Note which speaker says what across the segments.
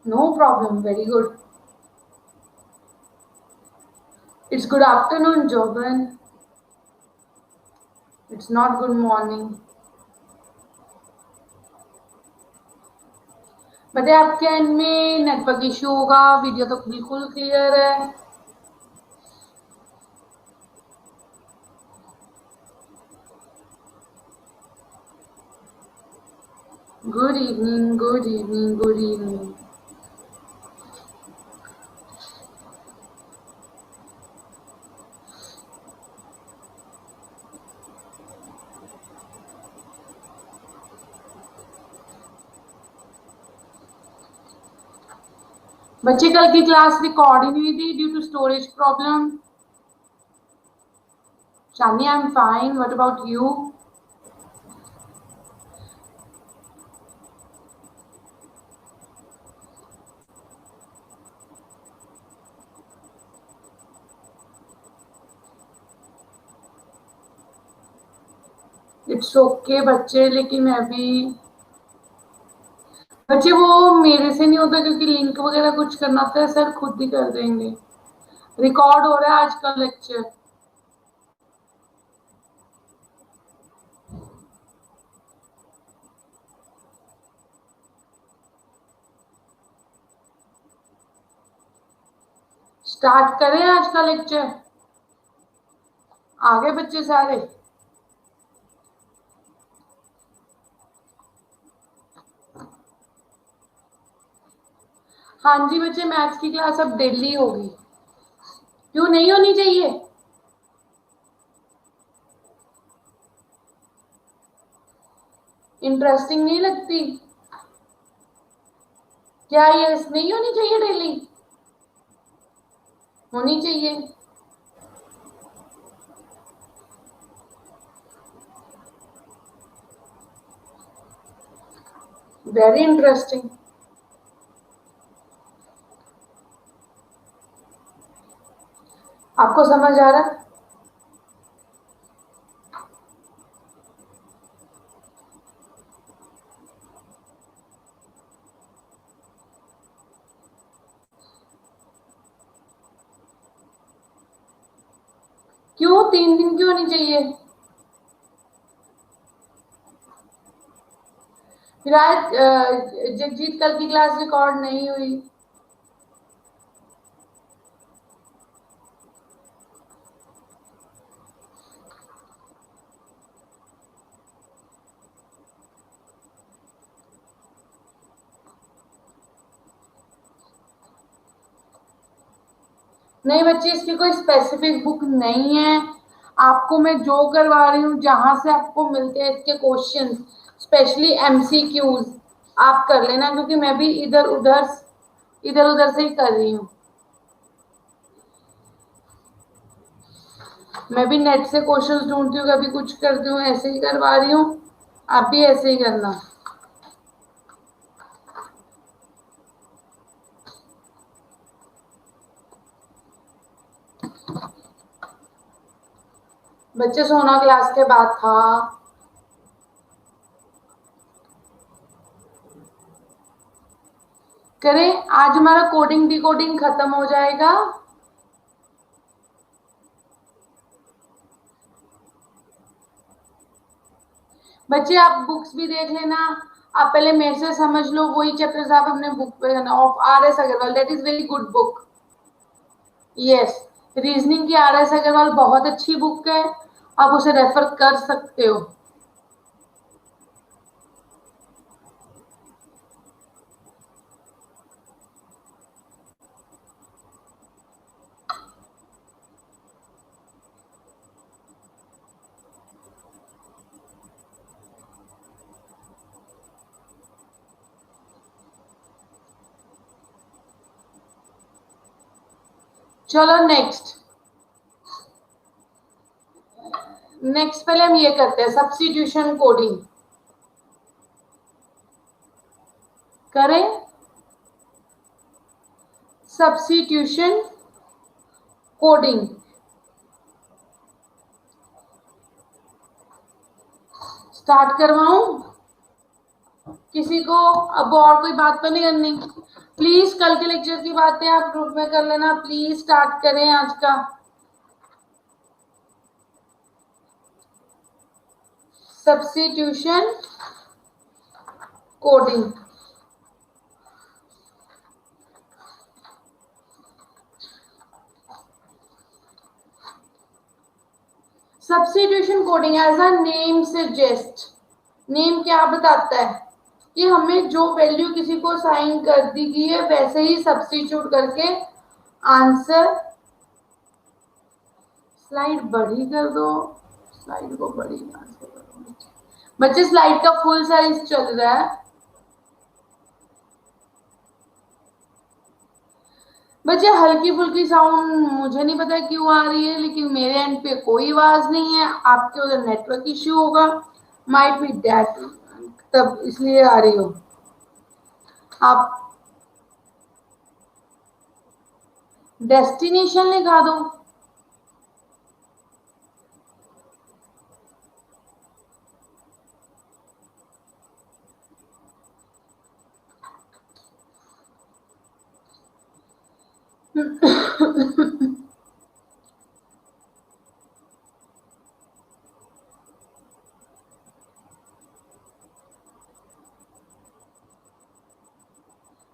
Speaker 1: No problem. Very good. It's good afternoon, Joban. It's not good morning. बताइए आपके and में network issue होगा. Video तो बिल्कुल क्लियर है. Good evening, good evening, good evening. बच्चे कल की क्लास रिकॉर्ड ही नहीं हुई थी due to storage problem. Shani, I'm fine. What about you? It's okay बच्चे, लेकिन मैं भी बच्चे वो मेरे से नहीं होता क्योंकि लिंक वगैरह कुछ करना होता है. सर खुद ही कर देंगे. रिकॉर्ड हो रहा है आज का लेक्चर. स्टार्ट करें आज का लेक्चर. आगे बच्चे सारे. हाँ जी बच्चे, मैथ्स की क्लास अब डेली होगी. क्यों नहीं होनी चाहिए? इंटरेस्टिंग नहीं लगती क्या? ये नहीं होनी चाहिए डेली? होनी चाहिए. Very interesting. आपको समझ आ रहा है? क्यों 3 दिन क्यों होनी चाहिए? फिर आज जगजीत कल की क्लास रिकॉर्ड नहीं हुई. नहीं बच्चे, इसकी कोई स्पेसिफिक बुक नहीं है. आपको मैं जो करवा रही हूँ, जहां से आपको मिलते हैं इसके क्वेश्चन, स्पेशली एमसीक्यूज, आप कर लेना, क्योंकि मैं भी इधर उधर से ही कर रही हूँ. मैं भी नेट से क्वेश्चंस ढूंढती हूँ, कभी कुछ करती हूँ, ऐसे ही करवा रही हूँ. आप भी ऐसे ही करना. बच्चे सोना क्लास के बाद था. करें, आज हमारा कोडिंग डिकोडिंग खत्म हो जाएगा. बच्चे आप बुक्स भी देख लेना. आप पहले मेरे से समझ लो वही चैप्टर्स आप अपने बुक पे of R S Agarwal. That is very good book. Yes, reasoning की आर एस अग्रवाल बहुत अच्छी बुक है. आप उसे रेफर कर सकते हो. चलो नेक्स्ट पहले हम ये करते हैं, सब्स्टिट्यूशन कोडिंग करें. सब्स्टिट्यूशन कोडिंग स्टार्ट करवाऊं? किसी को अब और कोई बात तो नहीं करनी? प्लीज कल के लेक्चर की बातें आप ग्रुप में कर लेना, प्लीज स्टार्ट करें आज का। Substitution coding, substitution coding as a name suggest, name क्या बताता है कि हमें जो वैल्यू किसी को साइन कर दी गई है वैसे ही सब्स्टिट्यूट करके आंसर। स्लाइड बड़ी कर दो, स्लाइड को बड़ी आंसर करो बच्चे, स्लाइड का फुल साइज चल रहा है। बच्चे हल्की फुल्की साउंड मुझे नहीं पता क्यों आ रही है, लेकिन मेरे एंड पे कोई आवाज नहीं है, आपके उधर नेटवर्क इश्यू होगा, माइट बी दैट, तब इसलिए आ रही हो। आप डेस्टिनेशन लिखा दो।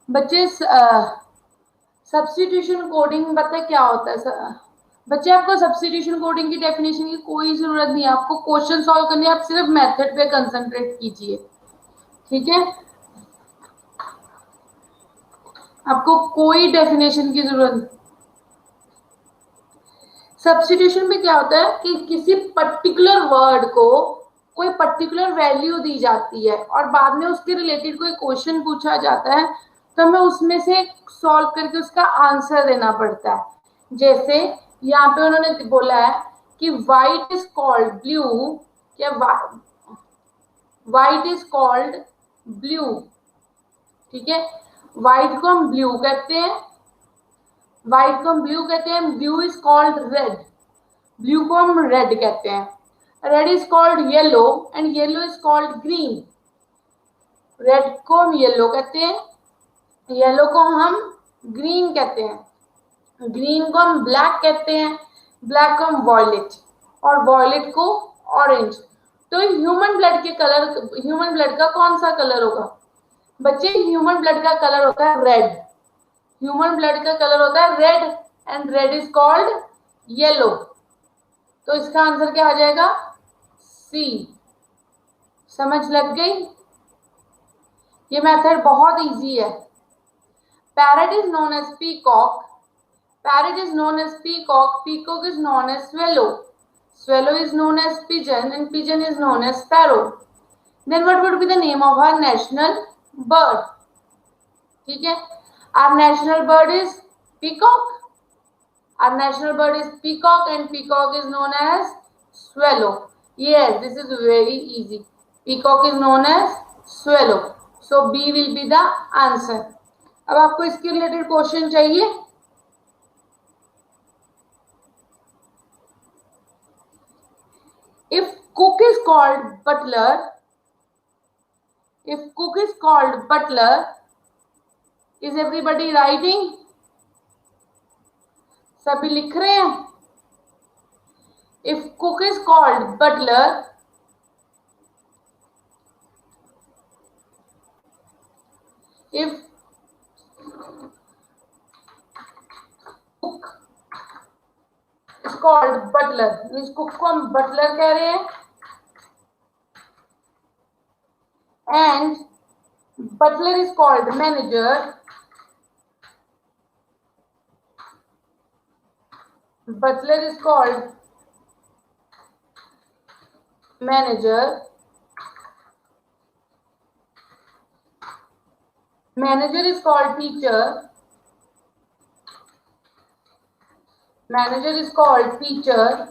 Speaker 1: बच्चे सब्स्टिट्यूशन कोडिंग पता है क्या होता है? बच्चे आपको सब्स्टिट्यूशन कोडिंग की डेफिनेशन की कोई जरूरत नहीं है, आपको क्वेश्चन सॉल्व करने, आप सिर्फ मेथड पे कंसंट्रेट कीजिए, ठीक है? आपको कोई डेफिनेशन की जरूरत नहीं। सब्स्टिट्यूशन में क्या होता है कि किसी पर्टिकुलर वर्ड को कोई पर्टिकुलर वैल्यू दी जाती है और बाद में उसके रिलेटेड कोई क्वेश्चन पूछा जाता है, तो हमें उसमें से सॉल्व करके उसका आंसर देना पड़ता है। जैसे यहाँ पे उन्होंने बोला है कि व्हाइट इज कॉल्ड ब्लू, क्या व्हाइट इज कॉल्ड ब्लू, ठीक है? व्हाइट को हम ब्लू कहते हैं, व्हाइट को हम ब्लू कहते हैं, blue is called red, blue को हम रेड कहते हैं, red is called yellow and yellow is called green, red को हम येलो कहते हैं, येलो को हम ग्रीन कहते हैं, ग्रीन को हम ब्लैक कहते हैं, ब्लैक को हम वॉयलेट, और वॉयलेट को ऑरेंज। तो ह्यूमन ब्लड के कलर, ह्यूमन ब्लड का कौन सा कलर होगा? बच्चे ह्यूमन ब्लड का कलर होता है रेड, ह्यूमन ब्लड का कलर होता है red and red is called yellow. तो इसका आंसर क्या आ जाएगा? सी। समझ लग गई? ये मेथड बहुत इजी है। Parrot is known as peacock, parrot is known as peacock, peacock is known as swallow, swallow is known as pigeon and pigeon is known as sparrow. Then what would be the name of our national bird? ठीक है, our national bird is peacock, our national bird is peacock and peacock is known as swallow. Yes, this is very easy, peacock is known as swallow, so B will be the answer. अब आपको इसके related question चाहिए? If cook is called butler, if cook is called butler, is everybody writing? सभी लिख रहे हैं? If cook is called butler, if cook is called butler, means cook को हम butler कह रहे हैं, and butler is called manager, butler is called manager, manager is called teacher, manager is called teacher,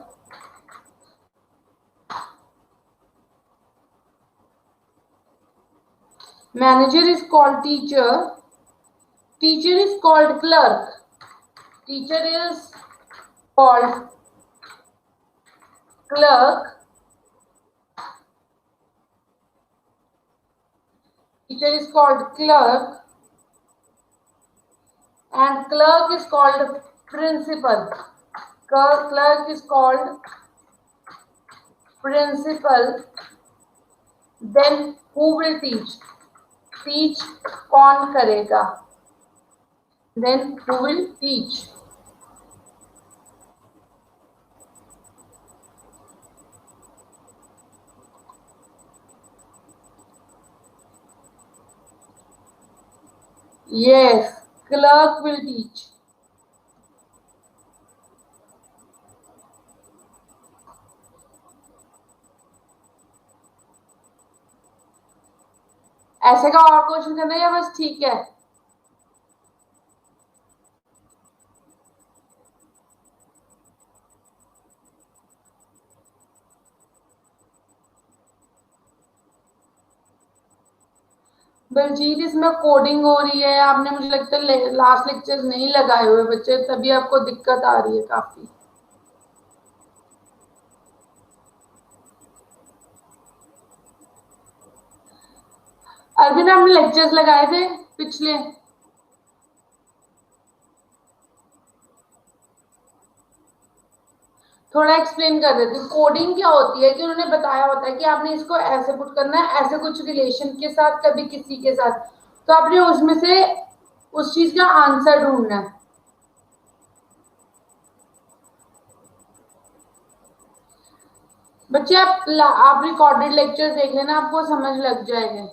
Speaker 1: manager is called teacher, teacher is called clerk, teacher is called clerk, teacher is called clerk, and clerk is called principal. Clerk is called principal. Then who will teach? Teach कौन करेगा? Then who will teach? Yes, clerk will teach. ऐसे का और question करना है या बस ठीक है? बलजीत, इसमें कोडिंग हो रही है, आपने मुझे लगता है लास्ट लेक्चर नहीं लगाए हुए बच्चे, तभी आपको दिक्कत आ रही है काफी। अरविंद, आपने लेक्चर्स लगाए थे पिछले? थोड़ा एक्सप्लेन कर देती हूँ। कोडिंग क्या होती है कि उन्होंने बताया होता है कि आपने इसको ऐसे पुट करना है, ऐसे कुछ रिलेशन के साथ, कभी किसी के साथ, तो आपने उसमें से उस चीज का आंसर ढूंढना है। बच्चे आप रिकॉर्डेड लेक्चर देख लेना, आपको समझ लग जाएगा।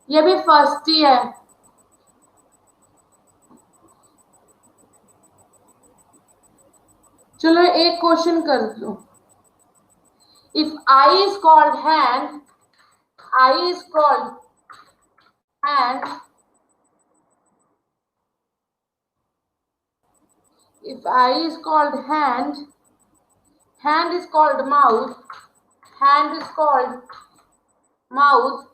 Speaker 1: ये भी फर्स्ट ही है। चलो एक क्वेश्चन कर दो। If I is called hand, I is called hand, if eye is called hand, hand is called mouth, hand is called mouth,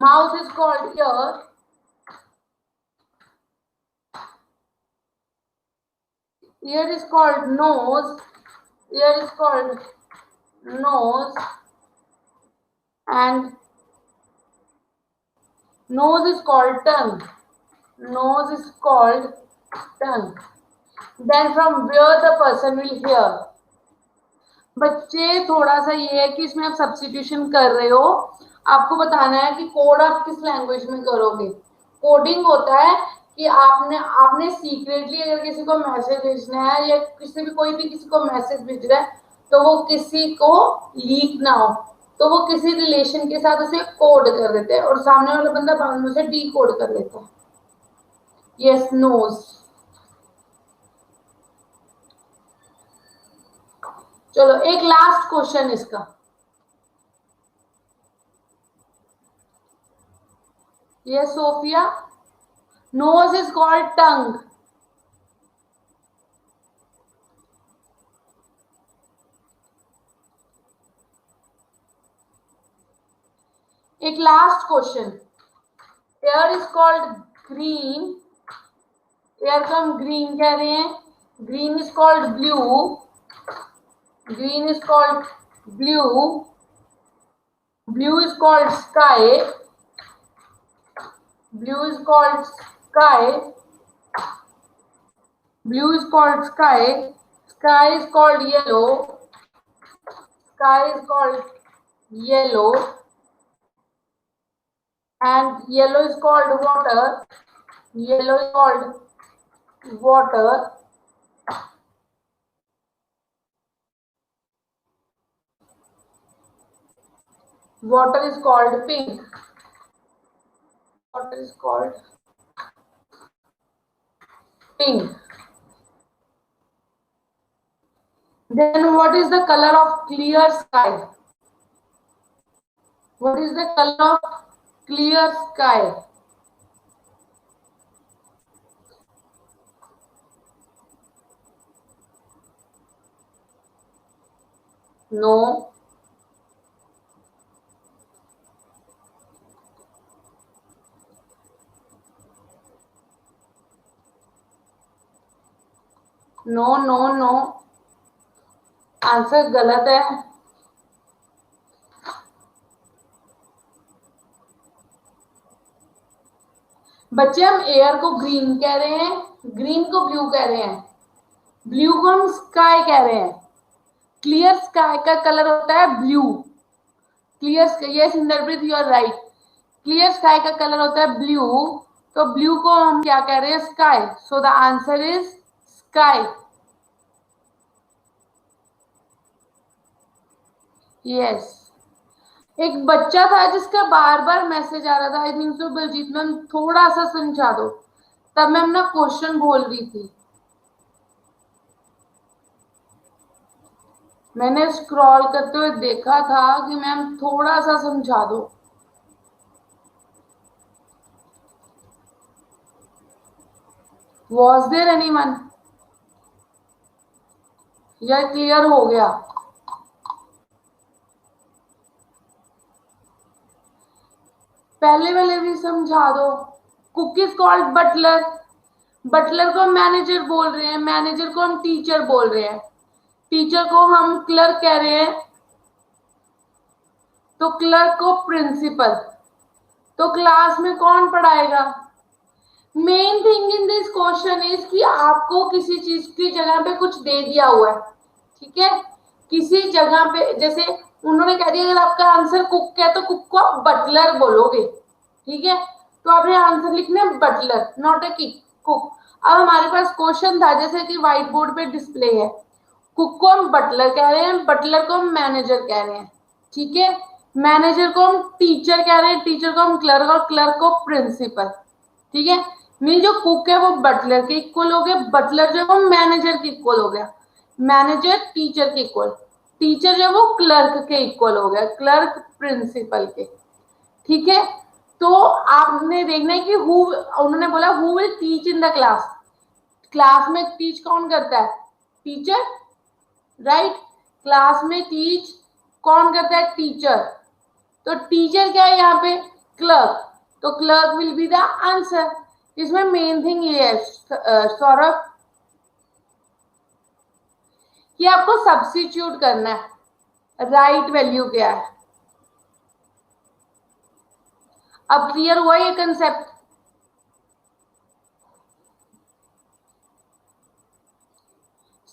Speaker 1: mouth is called ear, ear is called nose, ear is called nose, and nose is called tongue, nose is called tongue. Then from where the person will hear. बच्चे थोड़ा सा ये है कि इसमें आप substitution कर रहे हो, आपको बताना है कि कोड आप किस लैंग्वेज में करोगे। कोडिंग होता है कि आपने सीक्रेटली अगर किसी को मैसेज भेजना है या किसी भी कोई भी किसी को मैसेज भेज रहा है तो वो किसी को लीक ना हो, तो वो किसी रिलेशन के साथ उसे कोड कर देते हैं और सामने वाला बंदा बाद में उसे डी कोड कर देता है। Yes, nose. चलो एक लास्ट क्वेश्चन इसका। ये Sophia, nose is called tongue. एक last question. Air is called green, air को हम ग्रीन कह रहे हैं, green is called blue, green is called blue, blue is called sky, blue is called sky, blue is called sky, sky is called yellow, sky is called yellow, and yellow is called water, yellow is called water, water is called pink, water is called pink. Then what is the color of clear sky? What is the color of clear sky? No. No no no, answer गलत है। बच्चे हम air को green कह रहे हैं, green को blue कह रहे हैं, ब्लू को हम स्काई कह रहे हैं। क्लियर स्काई का कलर होता है blue. Clear, yes Inderpreet you are right. Clear sky का कलर होता है ब्लू, तो ब्लू को हम क्या कह रहे हैं? Sky. So the answer is sky. Yes. एक बच्चा था जिसका बार बार मैसेज आ रहा था, I think so Baljeet ma'am थोड़ा सा समझा दो, तब मैं अपना क्वेश्चन बोल रही थी। मैंने स्क्रॉल करते हुए देखा था कि मैम थोड़ा सा समझा दो। Was there anyone? या क्लियर हो गया? पहले वाले भी समझा दो। Cook is called butler. Butler को हम मैनेजर बोल रहे हैं, मैनेजर को हम टीचर बोल रहे हैं, टीचर को हम क्लर्क कह रहे हैं, तो क्लर्क को प्रिंसिपल। तो क्लास में कौन पढ़ाएगा? Main thing in this question is कि आपको किसी चीज की जगह पे कुछ दे दिया हुआ है, ठीक है? किसी जगह पे, जैसे उन्होंने कह दिया अगर आपका आंसर कुक है तो कुक को आप बटलर बोलोगे, ठीक है? तो आपने आंसर लिखना है बटलर, नॉट ए कुक। अब हमारे पास क्वेश्चन था जैसे कि व्हाइट बोर्ड पे डिस्प्ले है, कुक को हम बटलर कह रहे हैं, बटलर को हम मैनेजर कह रहे हैं, ठीक है? मैनेजर को हम टीचर कह रहे हैं, टीचर को हम क्लर्क और क्लर्क को प्रिंसिपल, ठीक है? मीन जो कुक है वो बटलर के इक्वल हो गया, बटलर जो है वो मैनेजर के इक्वल हो गया, मैनेजर टीचर के इक्वल, टीचर जो है वो क्लर्क के इक्वल हो गया, क्लर्क प्रिंसिपल के, ठीक है? तो आपने देखना है कि हु, उन्होंने बोला who will teach in the class. Class में टीच कौन करता है? Teacher, right? क्लास में टीच कौन करता है? टीचर। तो टीचर क्या है यहाँ पे? क्लर्क। तो clerk will be the answer. इसमें मेन थिंग ये है सौरभ कि आपको सब्स्टिट्यूट करना है, राइट वैल्यू क्या है। अब क्लियर हुआ ये कंसेप्ट?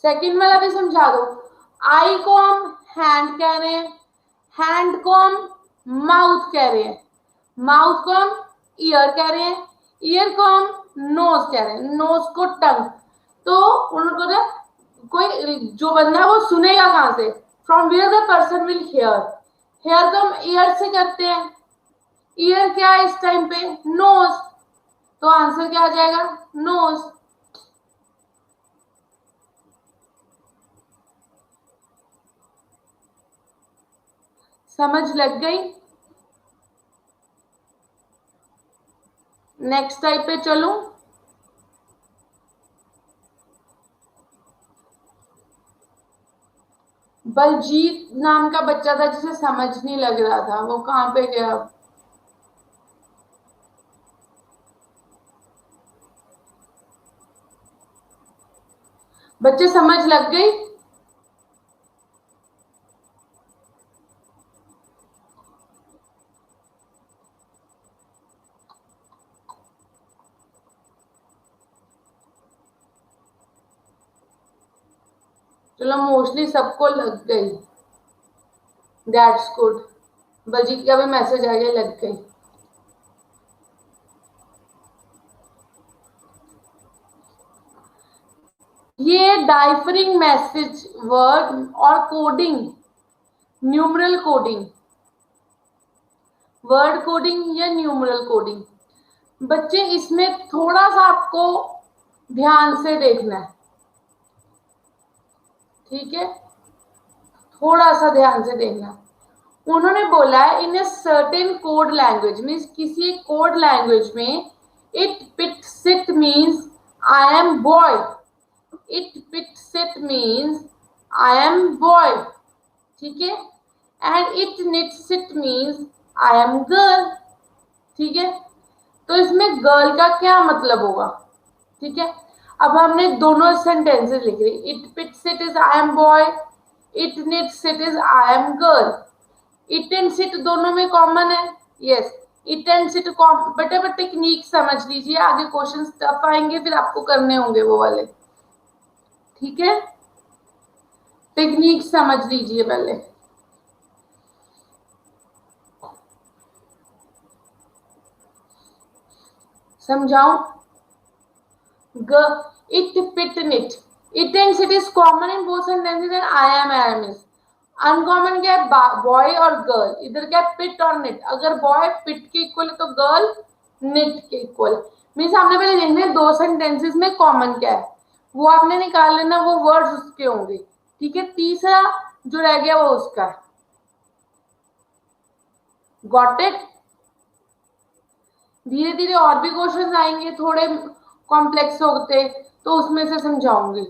Speaker 1: सेकंड वाला भी समझा दो। आई को हम हैंड कह रहे हैं, हैंड को हम माउथ कह रहे हैं, माउथ को हम ईयर कह रहे हैं, ईयर को हम नोज कह रहे हैं, नोज को टंग। तो उनको कोई जो बंदा है वो सुनेगा कहां से? From where the person will hear. Hear तो हम ईयर से करते हैं, ईयर क्या है इस टाइम पे? नोज। तो आंसर क्या आ जाएगा? नोज। समझ लग गई? नेक्स्ट टाइप पे चलूं? बलजीत नाम का बच्चा था जिसे समझ नहीं लग रहा था, वो कहां पे गया? बच्चे समझ लग गई? चलो मोस्टली सबको लग गई, दैट्स गुड। बलजीत का भी मैसेज आ गया, लग गई। ये डाइफरिंग मैसेज वर्ड और coding, numeral coding, word coding या न्यूमरल कोडिंग, बच्चे इसमें थोड़ा सा आपको ध्यान से देखना है, ठीक है? थोड़ा सा ध्यान से देखना। उन्होंने बोला है in a certain code language, means किसी कोड लैंग्वेज में it pit sit means I am boy, it pit sit means I am boy, ठीक है? And it nit sit means I am girl, ठीक है? तो इसमें गर्ल का क्या मतलब होगा, ठीक है? अब हमने दोनों सेंटेंसेस लिख रही, it pit sit is I am boy, it nit sit is I am girl. It and sit दोनों में कॉमन है, यस। इट एंड सिट बेटे बट टेक्निक समझ लीजिए, आगे क्वेश्चन टफ आएंगे फिर आपको करने होंगे वो वाले, ठीक है। टेक्निक समझ लीजिए पहले। समझाऊं? It pit nit, it and sit is common in both sentences and I am is. Uncommon क्या है? बॉय और गर्ल। इधर क्या है? पिट और निट। अगर बॉय पिट के इक्वल है तो गर्ल निट के इक्वल। मीन्स आपने पहले देखना है दो सेंटेंसेस में कॉमन क्या है, वो आपने निकाल लेना, वो वर्ड्स उसके होंगे, ठीक है। तीसरा जो रह गया वो उसका है। Got it? धीरे धीरे और भी क्वेश्चन आएंगे थोड़े कॉम्प्लेक्स होते, तो उसमें से समझाऊंगी।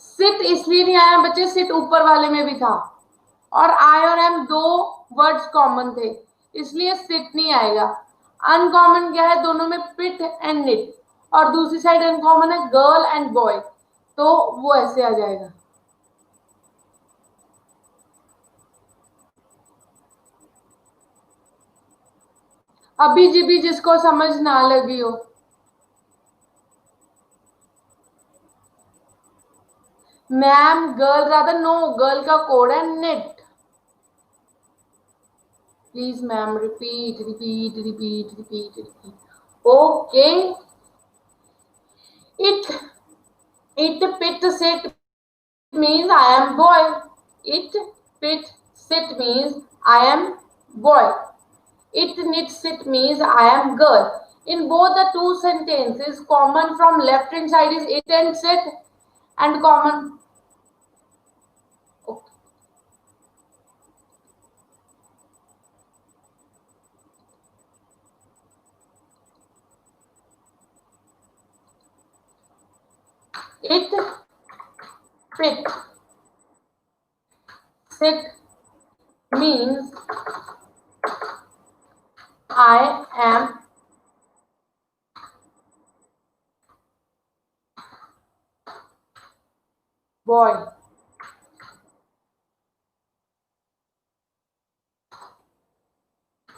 Speaker 1: सिट इसलिए नहीं आया बच्चे, सिट ऊपर वाले में भी था और आई और एम दो वर्ड्स कॉमन थे, इसलिए सिट नहीं आएगा। अनकॉमन क्या है? दोनों में पिट एंड निट, और दूसरी साइड अनकॉमन है गर्ल एंड बॉय, तो वो ऐसे आ जाएगा। अभी जी भी जिसको समझ ना लगी हो, मैम गर्ल ज्यादा, नो गर्ल का कोड है nit. Please ma'am repeat repeat repeat repeat repeat. Okay. It pit sit means I am boy. It pit sit means I am boy. It knit sit means I am girl. In both the two sentences, common from left hand side is it and sit, and common. Okay. It pit sit means I am boy.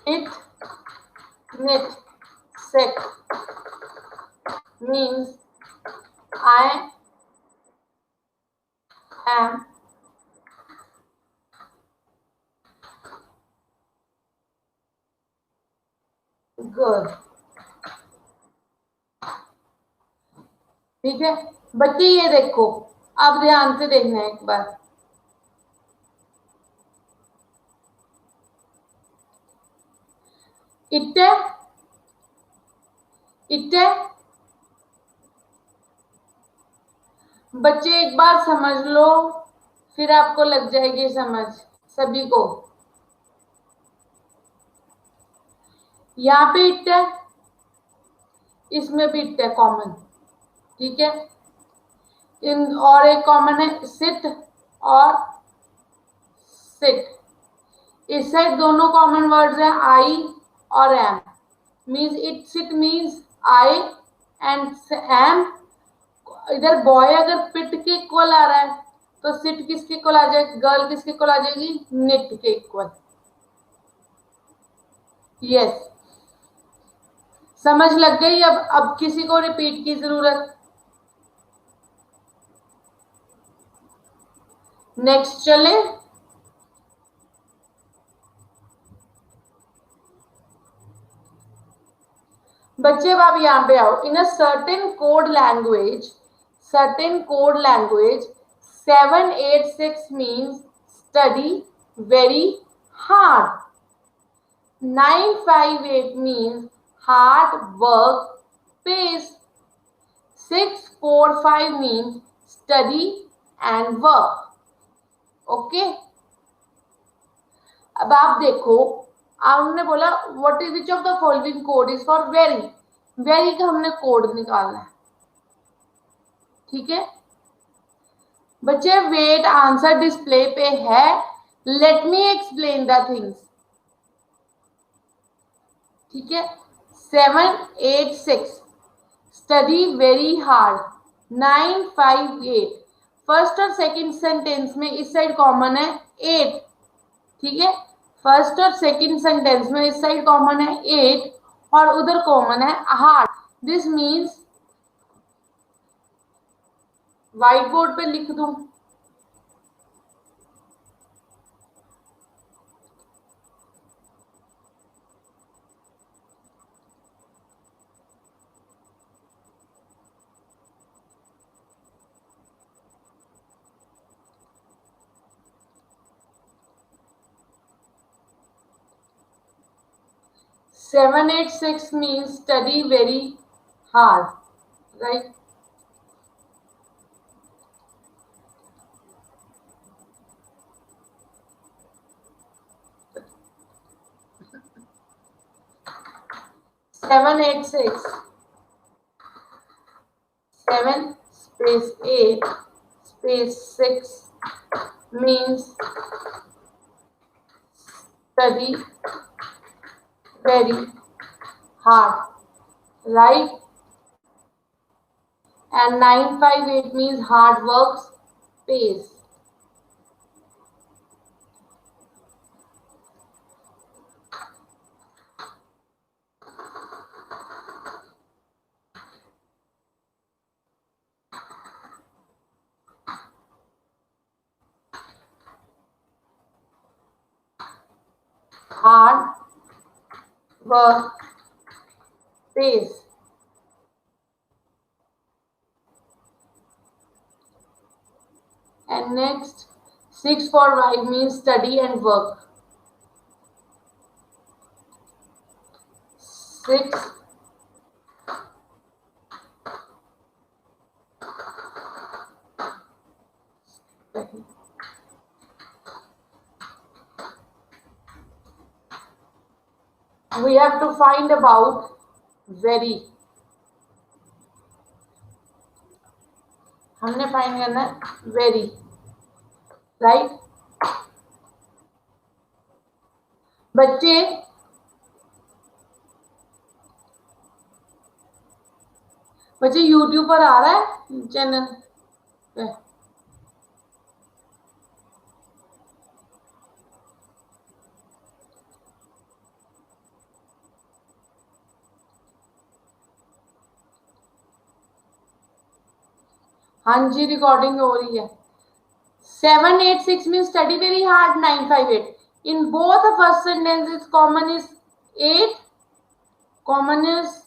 Speaker 1: It knit sit means I am girl. ठीक है बच्चे, ये देखो, अब ध्यान से देखना है एक बार। इट्टे इट्टे बच्चे एक बार समझ लो, फिर आपको लग जाएगी समझ सभी को। यहाँ पे इट है, इसमें भी इट है कॉमन, ठीक है। इन और एक कॉमन है सिट और सिट। इस साइड दोनों कॉमन वर्ड्स हैं आई और am. Means it sit means I and am. इधर बॉय अगर पिट के इक्वल आ रहा है तो सिट किसके इक्वल आ जाएगी? गर्ल किसके इक्वल आ जाएगी? निट के इक्वल। यस, समझ लग गई? अब किसी को रिपीट की जरूरत? नेक्स्ट चले। बच्चे अब आप यहाँ पे आओ। In a certain code language 786 means study very hard. 958 means hard work pays. 645 means study and work. Okay अब आप देखो, आपने बोला what is which of the following code is for very. Very का हमने कोड निकालना है, ठीक है बच्चे। वेट आंसर डिस्प्ले पे है, let me explain the things, ठीक है। 786 स्टडी वेरी हार्ड। 958 फर्स्ट और सेकंड सेंटेंस में इस साइड कॉमन है 8, ठीक है। फर्स्ट और सेकंड सेंटेंस में इस साइड कॉमन है 8 और उधर कॉमन है heart. This means white board पे लिख दूं. Seven, 8, 6 means study very hard, right? Seven, 8, 6. 7 space 8 space 6 means study very hard, right? And 9, 5, 8 means hard work pays. Hard work pays. And next 6 for Y means study and work. 6 we have to find about very. हमने find करना है very, right? बच्चे YouTube पर आ रहा है channel पे. हाँ जी, recording हो रही है. 7, 8, 6 means study very hard. 9, 5, 8. In both the first sentences, common is 8. Common is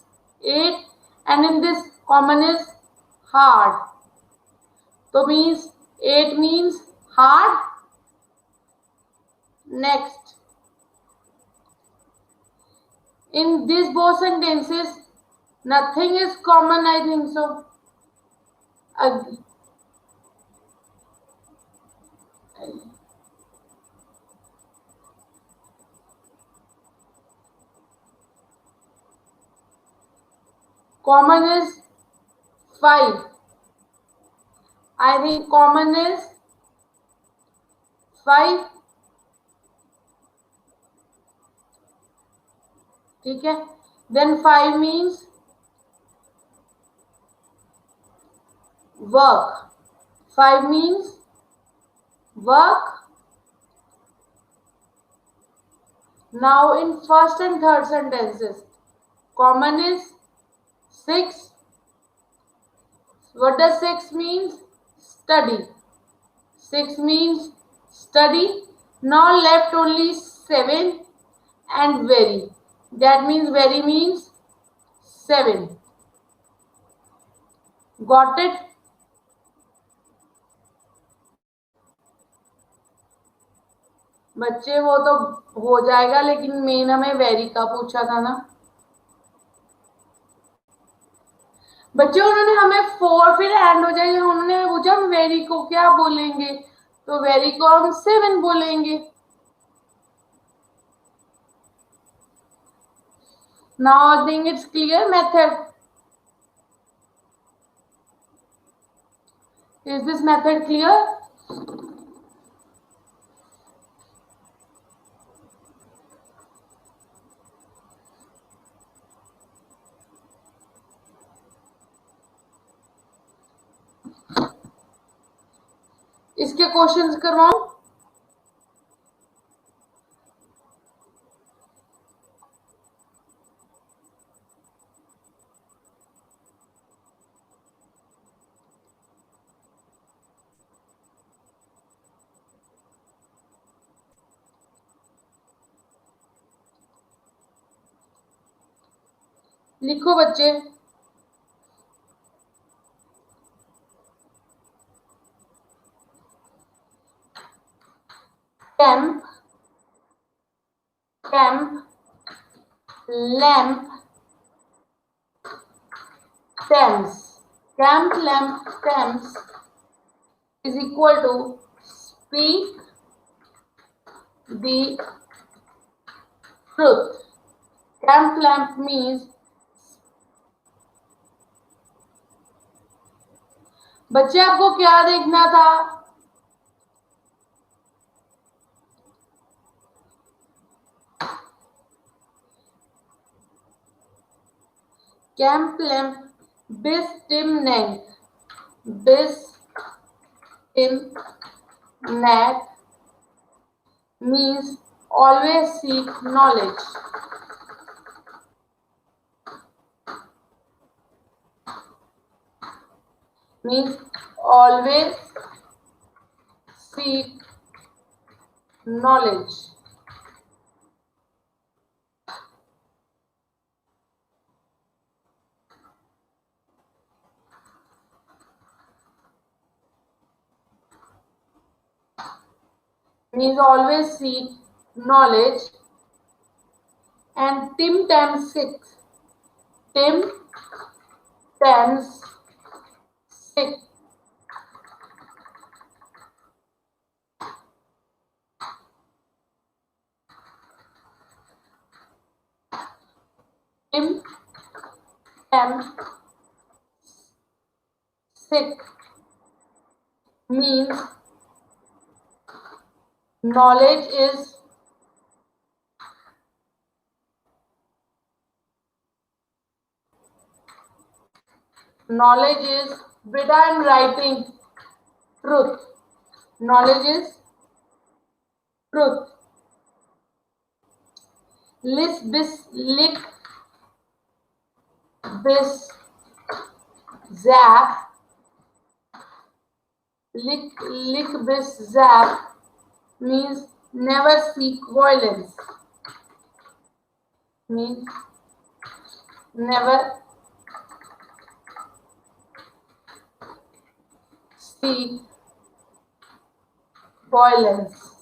Speaker 1: 8. And in this, common is hard. So means 8 means hard. Next. In these both sentences, nothing is common, I think so. Common is 5. I think common is 5. ठीक है. Then 5 means work. 5 means work. Now in first and third sentences, common is 6. What does 6 means? Study. 6 means study. Now left only 7 and very. That means very means 7. Got it? बच्चे वो तो हो जाएगा, लेकिन main हमें very का पूछा था ना बच्चे. उन्होंने हमें 4 फिर एंड हो जाएगा. उन्होंने पूछा वेरी को क्या बोलेंगे, तो वेरी को हम 7 बोलेंगे. Now I think it's clear method. Is this method clear? इसके क्वेश्चंस करवाऊं? लिखो बच्चे। Camp, camp, lamp, Thames. Camp, lamp, Thames is equal to speak the truth. Camp lamp means, बच्चे आपको क्या देखना था? Camp lamp bistimnent, bistimnet means always seek knowledge. Means always seek knowledge. Means always seek knowledge. And Tim Tams 6. Tim Tams 6. Tim Tams 6 means knowledge is Vida I'm writing truth. Knowledge is truth. Lick bis zap. Lick bis zap means never seek violence. Means never seek violence.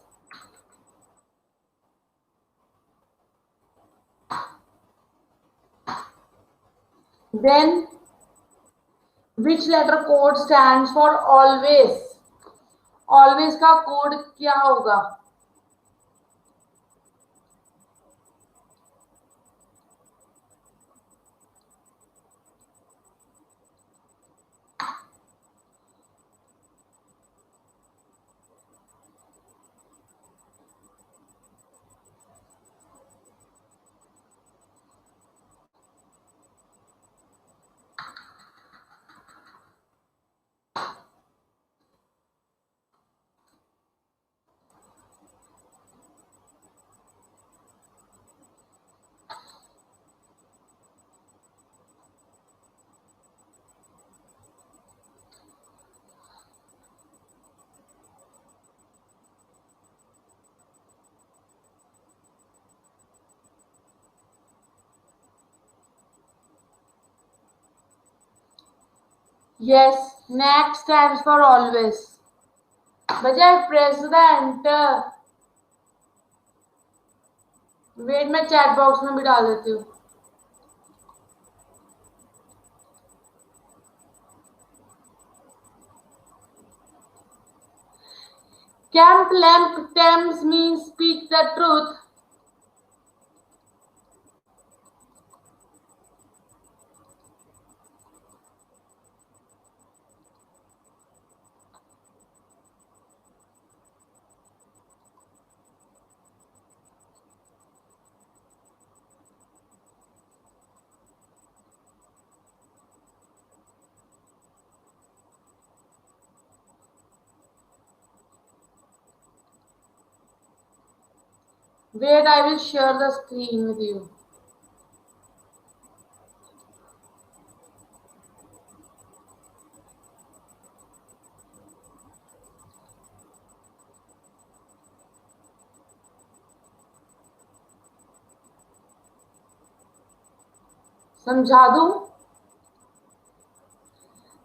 Speaker 1: Then, which letter code stands for always? Always का code क्या होगा? Yes, next stands for always. बच्चा press the enter. Wait मैं chat box में भी डाल देती हूँ. Camp lamp Thames means speak the truth. Wait, I will share the screen with you. समझा दूं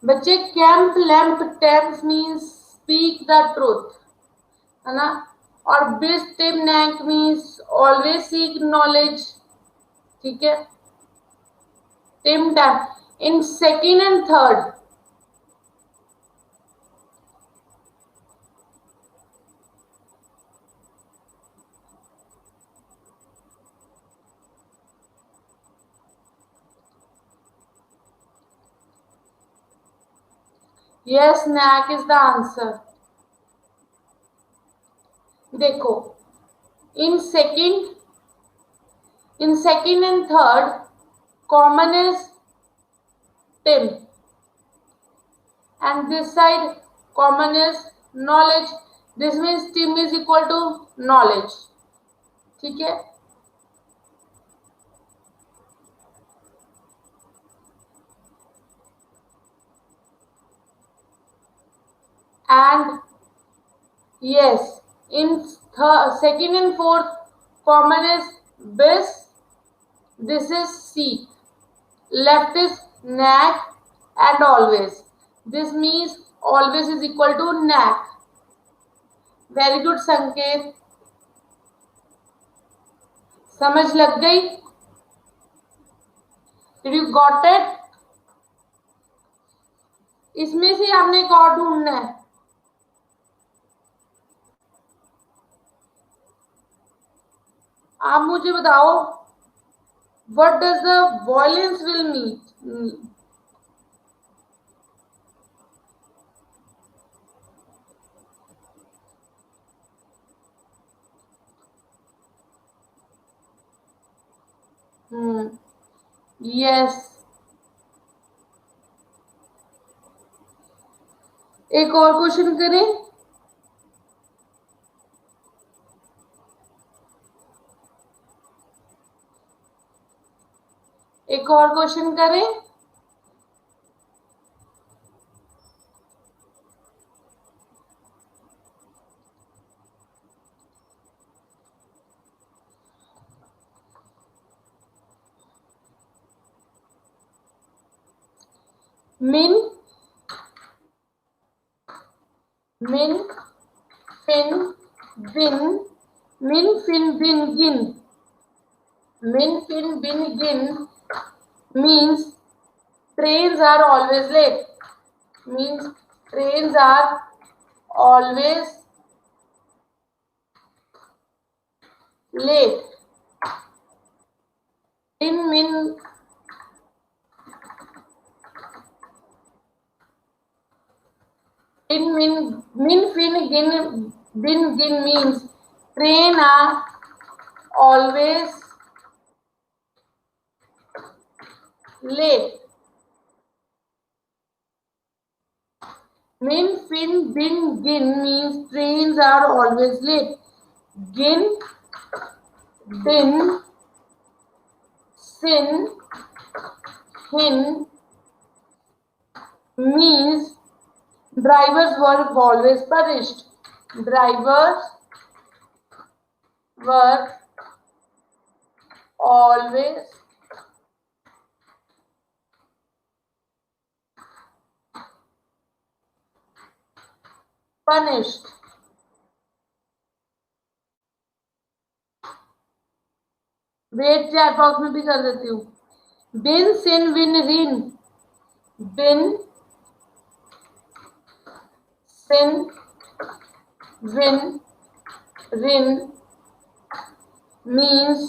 Speaker 1: बच्चे? Camp lamp tamp means speak the truth, है ना। और bis tim nank means always seek knowledge, ठीक है। Tim tap in second and third, yes nak is the answer. देखो in second and third common is tim and this side common is knowledge. This means tim is equal to knowledge, ठीक है। and yes in second and fourth common is bis, this is seek, left is knack and always, this means always is equal to knack। Very good संकेत, समझ लग गई? Did you got it? इसमें से आपने एक और ढूंढना है। आप मुझे बताओ what does the violence will mean? Yes, एक और क्वेश्चन करें। एक और क्वेश्चन करें। मिन मिन फिन बिन, मिन फिन बिन गिन, min fin bin gin means trains are always late, means trains are always late। in min min fin gin bin gin means train are always late। min fin bin gin means trains are always late। gin bin sin hin means drivers were always punished, drivers were always punished। Wait chat box में भी कर देती हूँ। Bin sin win rin, bin sin win rin means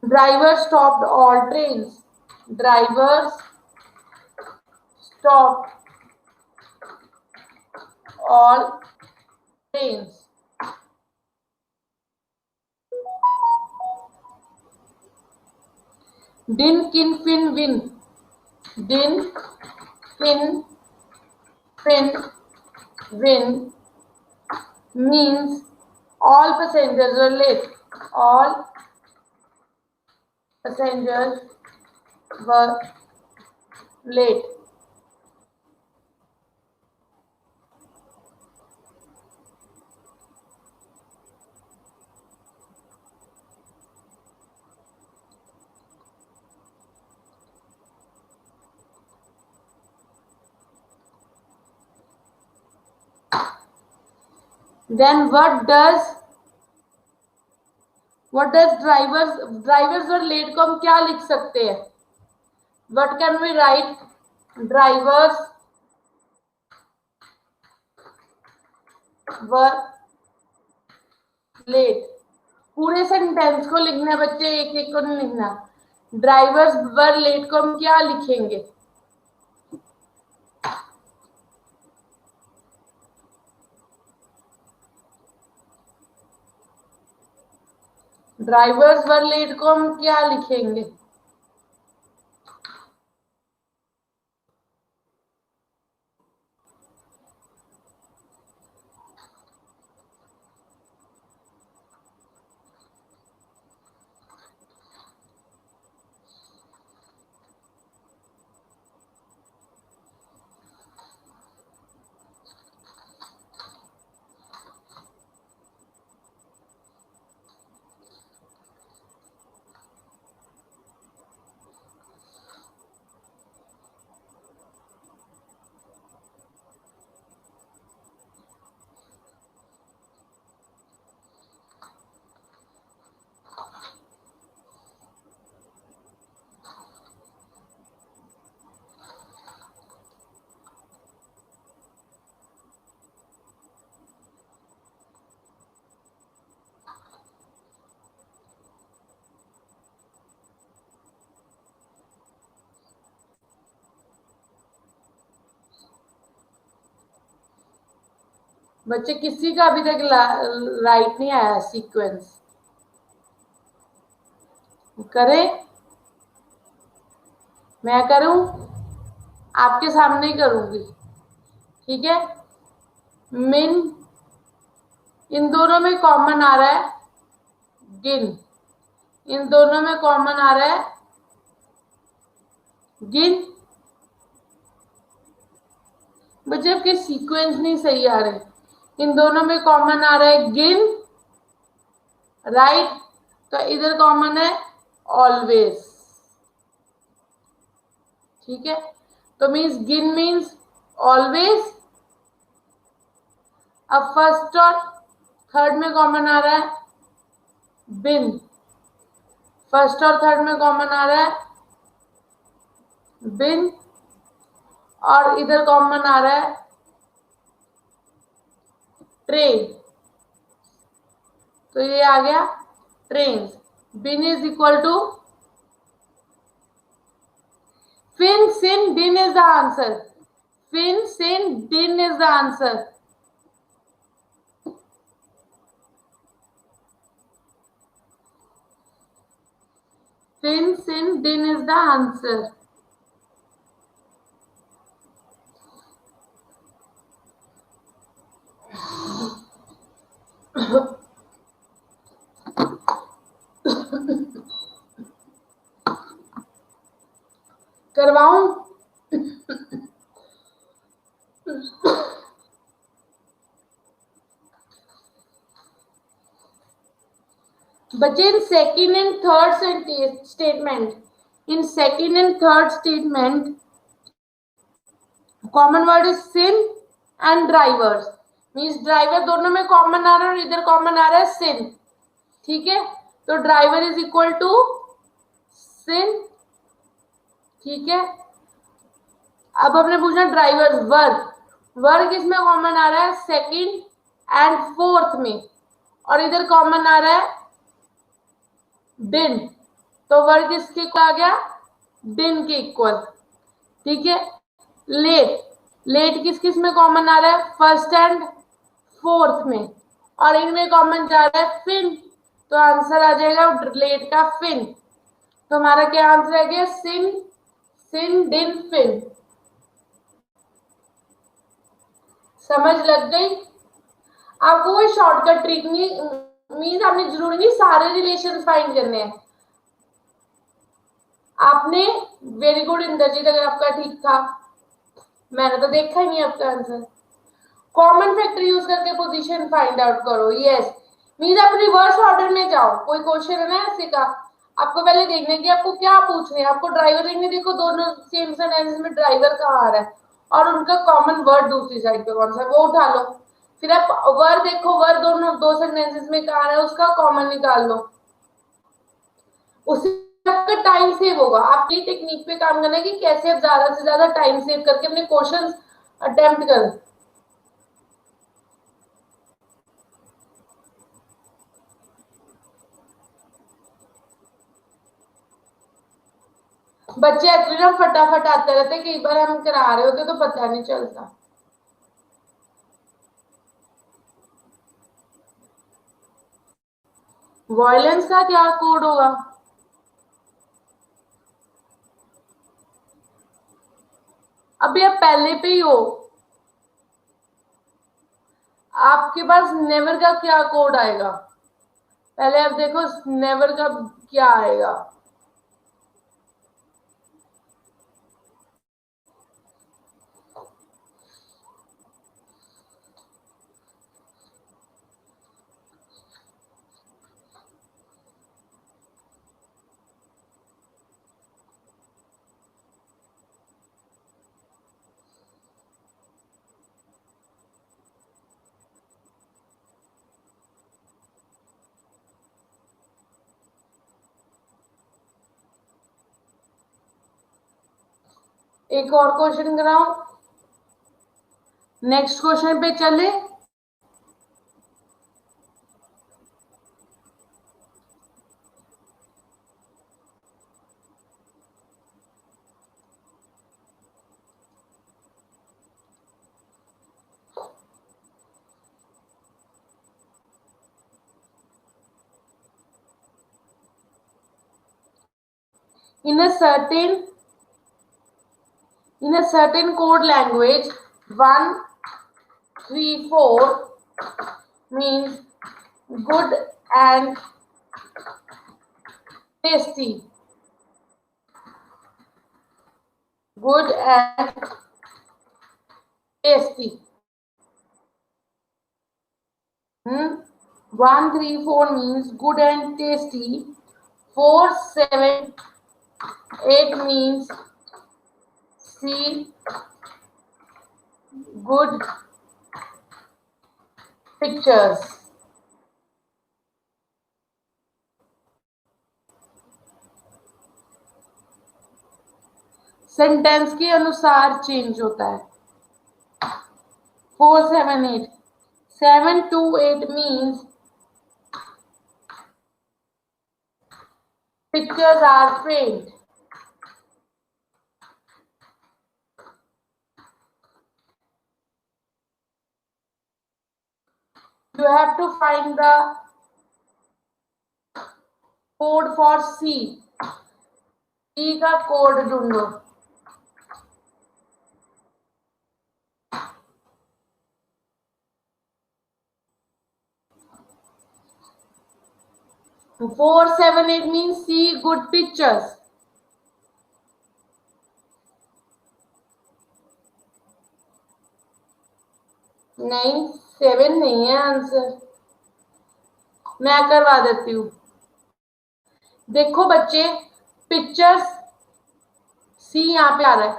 Speaker 1: drivers stopped all trains, drivers stopped all trains। din kin fin win, din kin fin win means all passengers were late, all passengers were late। Then what does drivers और late को हम क्या लिख सकते हैं? What can we write? Drivers were late. पूरे sentence को लिखना है बच्चे, एक एक को नहीं लिखना। ड्राइवर्स वर लेट को हम क्या लिखेंगे? ड्राइवर्स वर लेट को हम क्या लिखेंगे? बच्चे किसी का अभी तक राइट नहीं आया सीक्वेंस। करें? मैं करूं? आपके सामने ही करूंगी, ठीक है? मिन, इन दोनों में कॉमन आ रहा है गिन, इन दोनों में कॉमन आ रहा है गिन। बच्चे आपके सीक्वेंस नहीं सही आ रहे। इन दोनों में कॉमन आ रहा है गिन, राइट? तो इधर कॉमन है ऑलवेज, ठीक है? तो मीन्स गिन मीन्स ऑलवेज। अब फर्स्ट और थर्ड में कॉमन आ रहा है बिन, फर्स्ट और थर्ड में कॉमन आ रहा है बिन, और इधर कॉमन आ रहा है ट्रेन। तो ये आ गया train. Bin is equal to fin sin din is the answer. Fin sin din is the answer. Fin sin din is the answer. करवाऊं? बच्चे in second and third statement, in second and third statement common word is sin and drivers. Means driver दोनों में common आ रहा है और इधर common आ रहा है सिन, ठीक है? तो driver is equal to sin, ठीक है? अब हमने पूछा ड्राइवर वर्ग किसमें कॉमन आ रहा है? सेकंड एंड फोर्थ में, और इधर कॉमन आ रहा है डिन। तो वर्ग किसके इक्वल आ गया? डिन के इक्वल, ठीक है? लेट, लेट किस किस में कॉमन आ रहा है? फर्स्ट एंड फोर्थ में, और इनमें कॉमन जा रहा है फिन। तो आंसर आ जाएगा लेट का फिन। तो हमारा क्या आंसर आ गया? सिन सिन डिन फिन। समझ लग गई? आपको कोई शॉर्टकट ट्रिक नहीं, मीन्स आपने जरूरी नहीं सारे रिलेशन फाइंड करने हैं। आपने वेरी गुड इंद्रजीत, अगर आपका ठीक था, मैंने तो देखा ही नहीं आपका आंसर। कॉमन फैक्टर यूज करके पोजीशन फाइंड आउट करो। यस, मीन्स आप रिवर्स ऑर्डर में जाओ। कोई क्वेश्चन है ना ऐसे का, आपको पहले देखने की आपको क्या पूछ रहे हैं। आपको ड्राइवर देखने, देखो दोनों सेम सेंटेंस में ड्राइवर कहाँ आ रहा है और उनका कॉमन वर्ड दूसरी साइड पे कौन सा है, वो उठा लो। फिर आप वर देखो, वर दोनों दो सेंटेंसेस में कहा है, उसका कॉमन निकाल लो, उससे आपका टाइम सेव होगा। आप ये टेक्निक पे काम करना है कि कैसे आप ज्यादा से ज्यादा टाइम सेव करके अपने क्वेश्चंस अटेम्प्ट करें। बच्चे एक्चुअली ना फटाफट आते रहते, कई बार हम करा रहे होते तो पता नहीं चलता। वायलेंस का क्या कोड होगा? अभी आप पहले पे ही हो, आपके पास नेवर का क्या कोड आएगा? पहले आप देखो नेवर का क्या आएगा। एक और क्वेश्चन कराओ, नेक्स्ट क्वेश्चन पे चले। in a certain in a certain code language, 134 means good and tasty. Good and tasty. 134 means good and tasty. 478 means see good pictures. Sentence के अनुसार चेंज होता है। 478, 728 means pictures are faint. You have to find the code for C. C का code ढूंढो। तो 478 means see good pictures. नहीं, 7 नहीं है आंसर, मैं करवा देती हूँ। देखो बच्चे, पिक्चर्स सी यहाँ पे आ रहा है,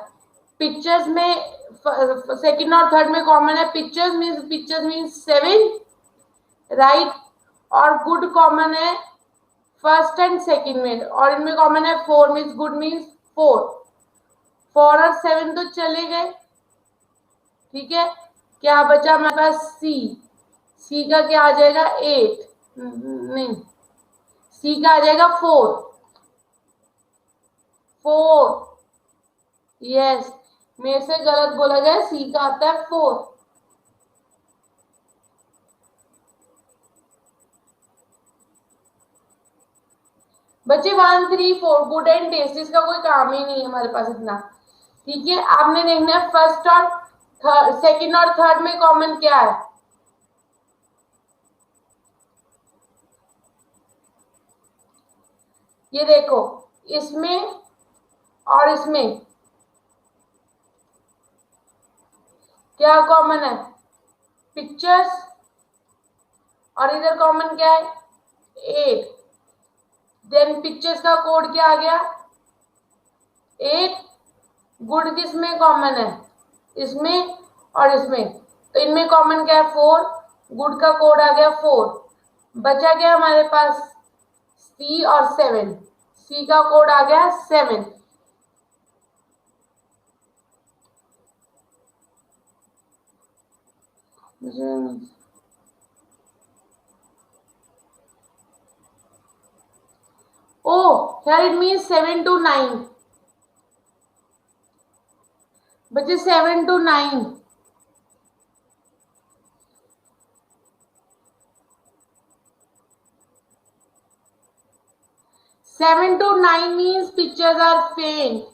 Speaker 1: पिक्चर्स में सेकंड और थर्ड में कॉमन है, पिक्चर्स मीन्स 7, राइट। और गुड कॉमन है फर्स्ट एंड सेकंड में, और इनमें कॉमन है 4 मीन्स गुड मीन्स 4। 4 और 7 तो चले गए, ठीक है। क्या बचा हमारे पास? सी। सी का क्या आ जाएगा? 8, नहीं, सी का आ जाएगा 4। 4, यस, मेरे से गलत बोला गया, सी का आता है 4। बच्चे 134 गुड एंड टेस्टी, इसका कोई काम ही नहीं है हमारे पास इतना, ठीक है। आपने देखना है फर्स्ट और थर्ड, सेकंड और थर्ड में कॉमन क्या है। ये देखो, इसमें और इसमें क्या कॉमन है? पिक्चर्स। और इधर कॉमन क्या है? 8। देन पिक्चर्स का कोड क्या आ गया? 8। गुड किस में कॉमन है? इसमें और इसमें। तो इनमें कॉमन क्या है 4, गुड का कोड आ गया 4, बचा गया हमारे पास सी और 7, सी का कोड आ गया 7। ओ यार इट मीन 7 to 9, बच्चे 7 to 9। 7 to 9 means pictures are faint.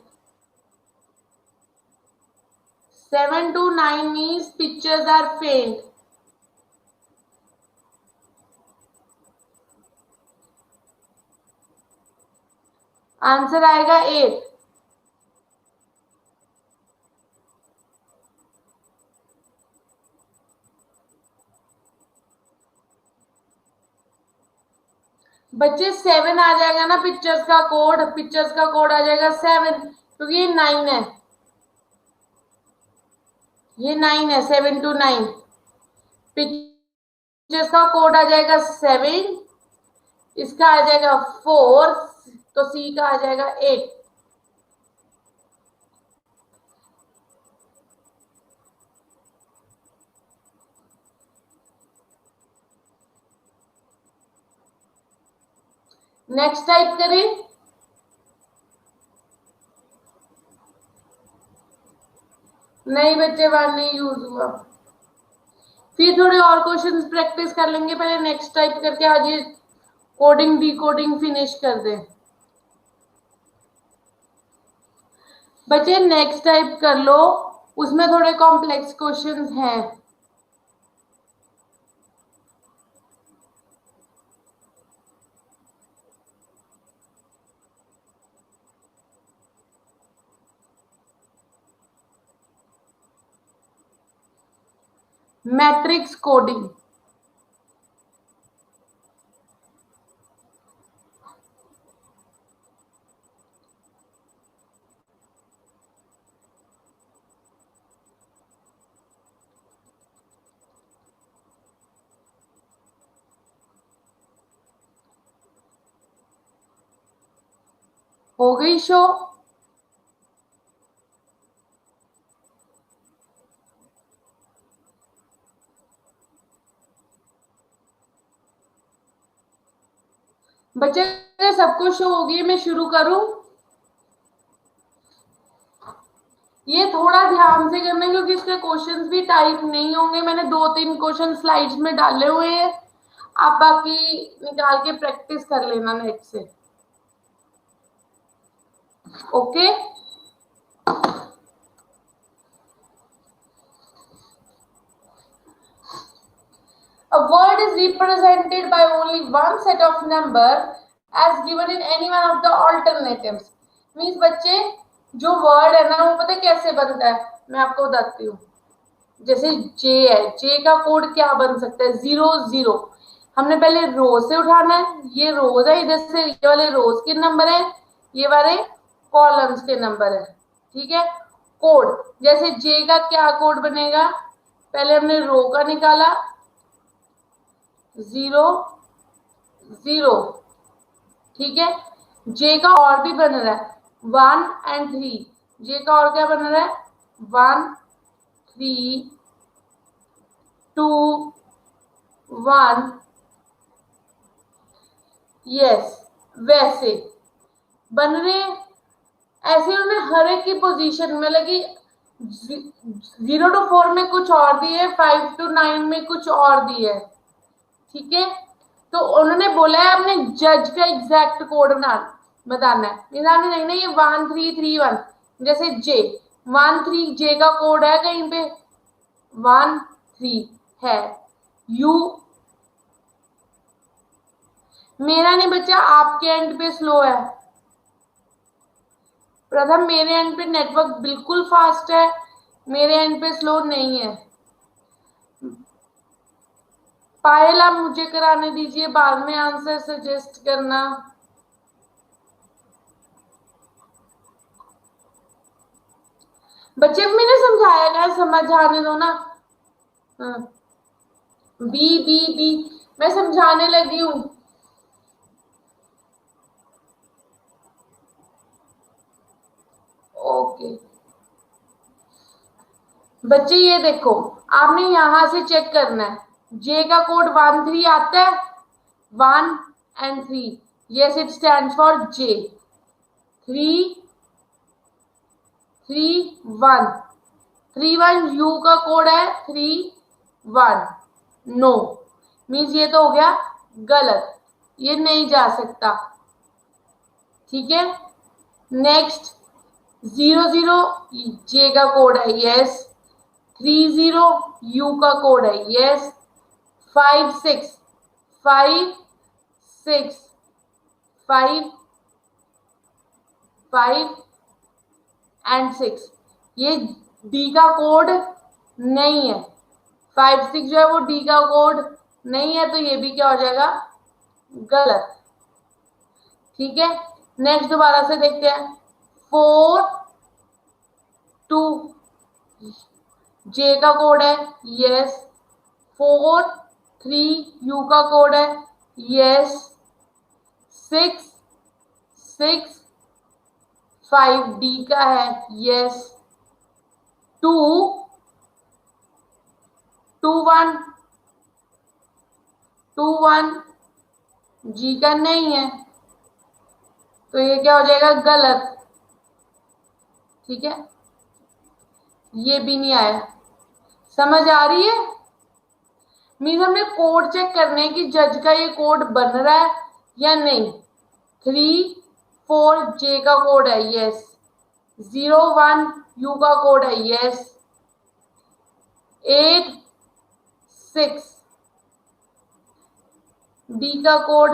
Speaker 1: 7 to 9 means pictures are faint. Answer आएगा 8। बच्चे 7 आ जाएगा ना पिक्चर्स का कोड, पिक्चर्स का कोड आ जाएगा 7, क्योंकि ये 9 है, ये 9 है, 7 to 9। पिक्चर्स का कोड आ जाएगा 7, इसका आ जाएगा 4, तो सी का आ जाएगा 8। नेक्स्ट टाइप करें। नहीं बच्चे बार नहीं यूज हुआ, फिर थोड़े और क्वेश्चंस प्रैक्टिस कर लेंगे, पहले नेक्स्ट टाइप करके आज ये कोडिंग डिकोडिंग फिनिश कर दे। बच्चे नेक्स्ट टाइप कर लो, उसमें थोड़े कॉम्प्लेक्स क्वेश्चंस हैं। Matrix coding. हो गई शो। बच्चे सबको शो होगी, मैं शुरू करूं। ये थोड़ा ध्यान से करना क्योंकि इसके क्वेश्चंस भी टाइप नहीं होंगे, मैंने 2-3 क्वेश्चन स्लाइड्स में डाले हुए हैं, आप बाकी निकाल के प्रैक्टिस कर लेना नेट से। Okay A word is represented by only one set of number as given in any one of the alternatives. Means बच्चे जो वर्ड है ना वो पता है कैसे बनता है, मैं आपको बताती हूँ। जैसे जे है, जे का कोड क्या बन सकता है 0 0। हमने पहले रो से उठाना है, ये रोज है, इधर से ये वाले रोज के नंबर है, ये वाले कॉलम्स के नंबर है, ठीक है। कोड जैसे जे का क्या कोड बनेगा, पहले हमने रो का निकाला 0 0, ठीक है। जे का और भी बन रहा है 1 and 3, जे का और क्या बन रहा है 1 3 2 1। यस वैसे बन रहे, ऐसे उन्होंने हर एक की पोजीशन में लगी, 0 to 4 में कुछ और दिए, 5 to 9 में कुछ और दिए, ठीक है। तो उन्होंने बोला है आपने जज का एग्जैक्ट कोड बताना है, निशानी नहीं ना, ये 1331 जैसे जे 13 जे का कोड है कहीं पे 13 है। यू मेरा नहीं बच्चा, आपके एंड पे स्लो है प्रथम, मेरे एंड पे नेटवर्क बिल्कुल फास्ट है, मेरे एंड पे स्लो नहीं है। पायल आप मुझे कराने दीजिए, बाद में आंसर सजेस्ट करना। बच्चे मैंने समझाया ना, समझ आने दो ना। बी बी बी, मैं समझाने लगी हूँ। ओके बच्चे ये देखो, आपने यहां से चेक करना है, जे का कोड 1 3 आता है, 1 and 3, yes it stand for J. 3 3 1 you का कोड है 3 1, नो मीन्स ये तो हो गया गलत, ये नहीं जा सकता। ठीक है, नेक्स्ट 0 0 जे का कोड है, यस। 3 0 यू का कोड है, यस। 5 6 5 6 5 5 and 6, ये डी का कोड नहीं है। 5 6 जो है वो डी का कोड नहीं है, तो ये भी क्या हो जाएगा, गलत। ठीक है, नेक्स्ट दोबारा से देखते हैं। 4 2 जे का कोड है, यस। 4 3 यू का कोड है, यस। 6 6 5 डी का है, यस। 2 2 1 2 1 जी का नहीं है, तो ये क्या हो जाएगा, गलत। ठीक है, ये भी नहीं आया। समझ आ रही है? मीन हमने कोड चेक करने की जज का ये कोड बन रहा है या नहीं। 3 4 जे का कोड है, यस। 0 1 यू का कोड है, यस। 8 6 डी का कोड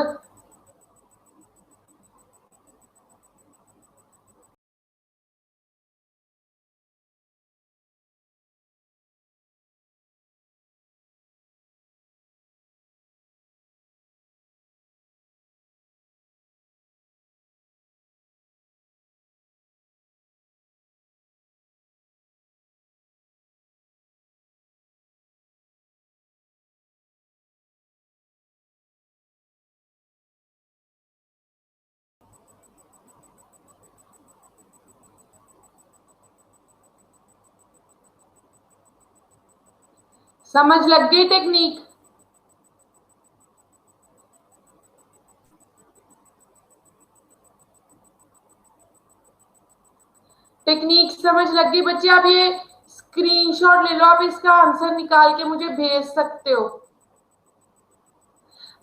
Speaker 1: समझ लग गई टेक्निक? टेक्निक समझ लग गई बच्चे? आप ये स्क्रीनशॉट ले लो, आप इसका आंसर निकाल के मुझे भेज सकते हो।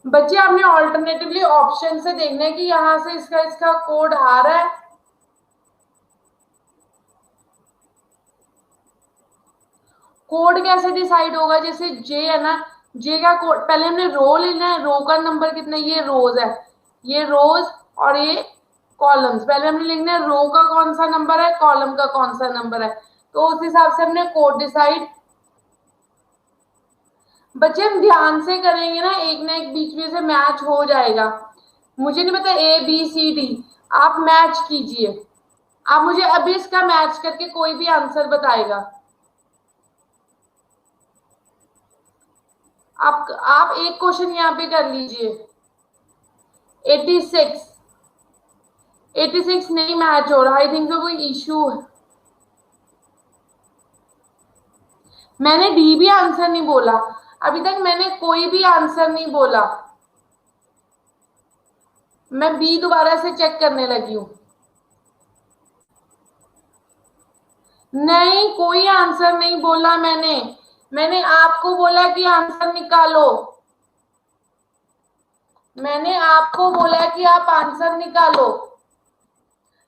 Speaker 1: बच्चे आपने ऑल्टरनेटिवली ऑप्शन से देखना है कि यहां से इसका इसका कोड आ रहा है। कोड कैसे डिसाइड होगा? जैसे जे है ना, जे का कोड पहले हमने रो लेना है, रो का नंबर कितना, ये रोज है, ये रोज और ये कॉलम्स। पहले हमने लिखना है रो का कौन सा नंबर है, कॉलम का कौन सा नंबर है, तो उस हिसाब से हमने कोड डिसाइड। बच्चे हम ध्यान से करेंगे ना एक बीच में से मैच हो जाएगा। मुझे नहीं पता ए बी सी डी, आप मैच कीजिए। आप मुझे अभी इसका मैच करके कोई भी आंसर बताएगा। आप एक क्वेश्चन यहाँ पे कर लीजिए। 86 86 नहीं मैच हो रहा, आई थिंक तो कोई इश्यू है। मैंने डी भी आंसर नहीं बोला, अभी तक मैंने कोई भी आंसर नहीं बोला। मैं बी दोबारा से चेक करने लगी हूं। नहीं, कोई आंसर नहीं बोला मैंने। मैंने आपको बोला कि आंसर निकालो। मैंने आपको बोला कि आप आंसर निकालो।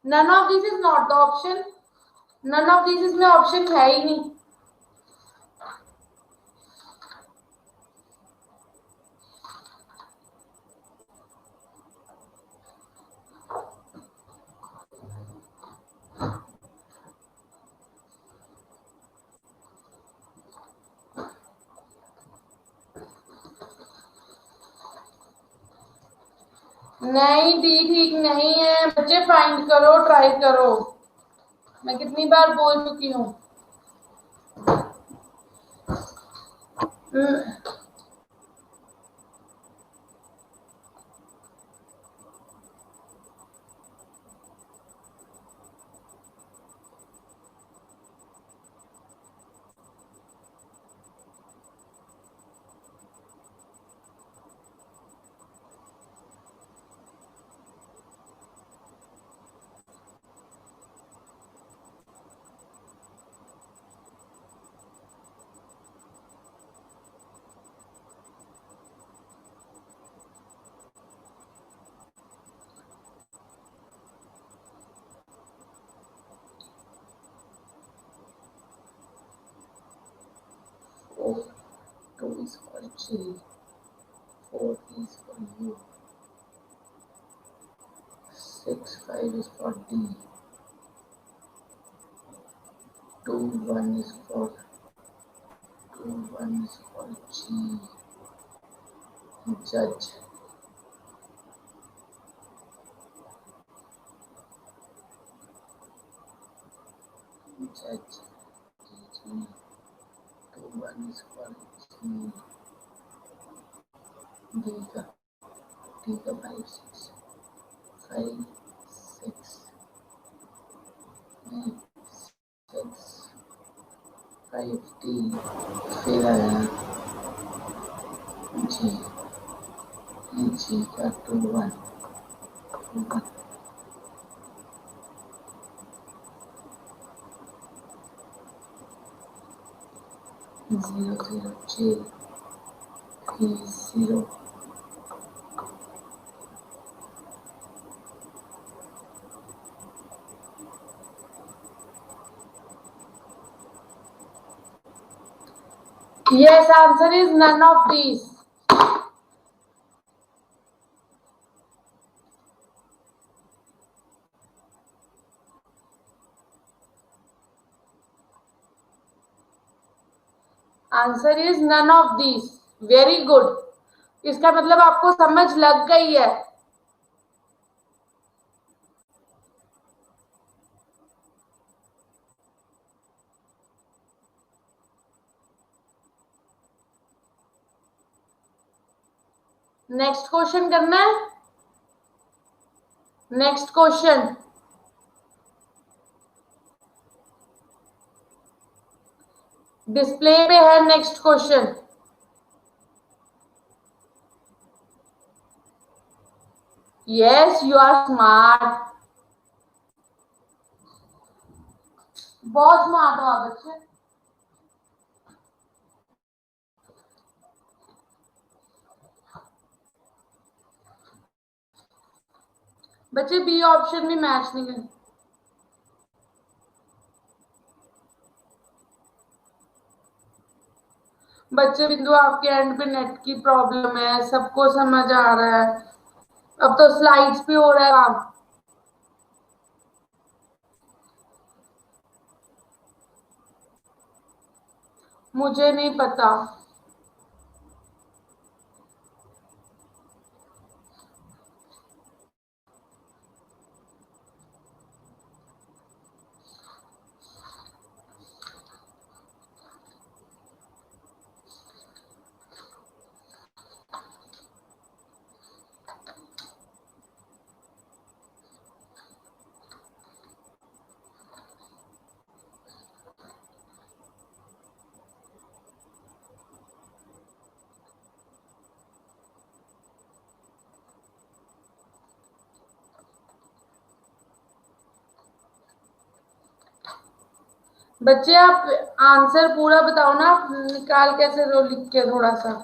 Speaker 1: None of this is not the option, none of this इसमें ऑप्शन है ही नहीं। नहीं, डी ठीक नहीं है बच्चे, फाइंड करो, ट्राई करो। मैं कितनी बार बोल चुकी हूँ। Mm, oh, 2 is for J, 4 is for U, 6, 5 is for D, 2, 1 is for 2, 1 is for G, judge, judge, G, 2, 1 is for G, D का 5, 6, 5, 6, 8, 6, 5, D, फिर आया G, G का 2, 1, 0, 0, J, 3, 0, yes, answer is none of these. Answer is none of this. Very good. इसका मतलब आपको समझ लग गई है. नेक्स्ट क्वेश्चन करना है. Next question. डिस्प्ले पे है next question. Yes, you are smart. बहुत स्मार्ट हो आप बच्चे. बच्चे बी ऑप्शन भी मैच नहीं कर. बच्चे बिंदु आपके एंड पे नेट की प्रॉब्लम है. सबको समझ आ रहा है. अब तो स्लाइड्स पे हो रहा है काम. मुझे नहीं पता. बच्चे आप आंसर पूरा बताओ ना. निकाल कैसे दो लिख के थोड़ा सा.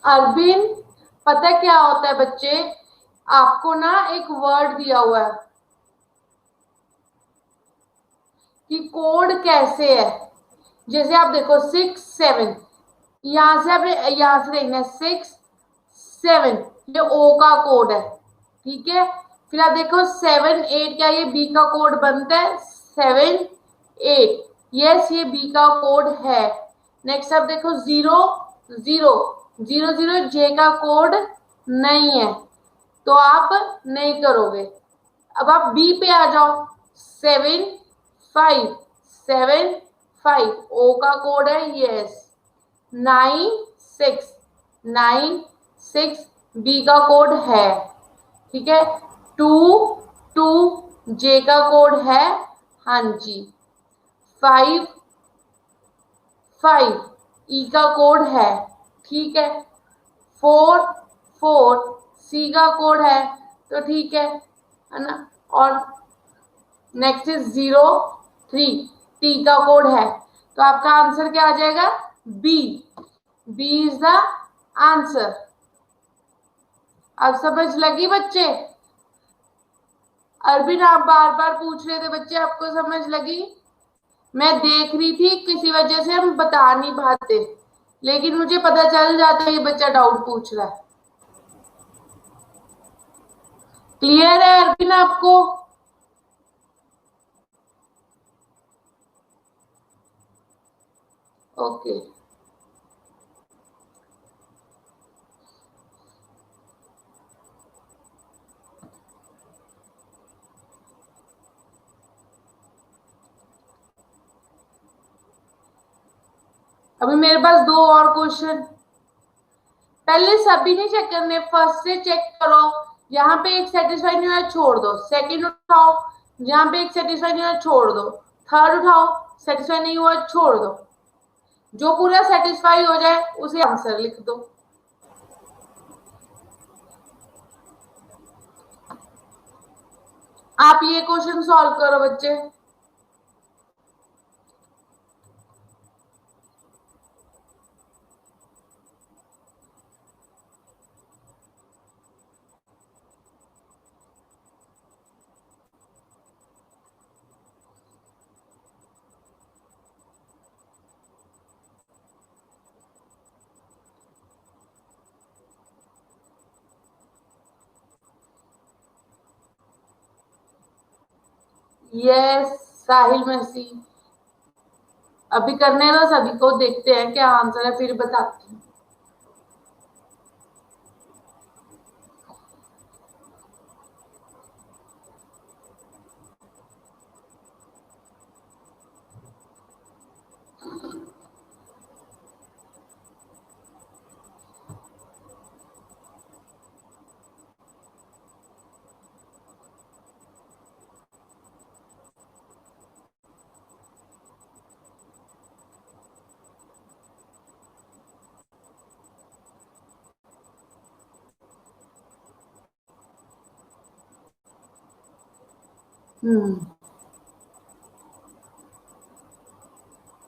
Speaker 1: अरबिन, पता क्या होता है बच्चे, आपको ना एक वर्ड दिया हुआ है कि कोड कैसे है। जैसे आप देखो 6 7, यहां से आप यहां से देखना है 6 7, ये ओ का कोड है, ठीक है। फिर आप देखो 7 8, क्या ये बी का कोड बनता है? 7 8, यस ये बी का कोड है। नेक्स्ट आप देखो 0 0 0 0 जे का कोड नहीं है, तो आप नहीं करोगे। अब आप बी पे आ जाओ, 7 5 7 5, ओ का कोड है, यस। 9 6 बी का कोड है, ठीक है। 2 2 जे का कोड है, हाँ जी। 5 5 ई का कोड है, ठीक है। 4 4 सी का कोड है, तो ठीक है ना। और नेक्स्ट इज 0 3 टी का कोड है, तो आपका आंसर क्या आ जाएगा? B. B is the answer. अब समझ लगी बच्चे? अरबिन आप बार बार पूछ रहे थे बच्चे, आपको समझ लगी? मैं देख रही थी, किसी वजह से हम बता नहीं पाते, लेकिन मुझे पता चल जाता है ये बच्चा डाउट पूछ रहा है। क्लियर है अरबिन आपको? ओके। अभी मेरे पास दो और क्वेश्चन। पहले सभी नहीं चेक करने, फर्स्ट से चेक करो। यहाँ पे एक सेटिस्फाई नहीं हुआ छोड़ दो, सेकंड उठाओ, यहाँ पे एक सेटिस्फाई नहीं हुआ छोड़ दो, थर्ड उठाओ, सेटिस्फाई नहीं हुआ छोड़ दो। जो पूरा सेटिस्फाई हो जाए उसे आंसर लिख दो। आप ये क्वेश्चन सॉल्व करो बच्चे। यस साहिल मसी, अभी करने दो सभी को, देखते हैं क्या आंसर है, फिर बताती हूँ।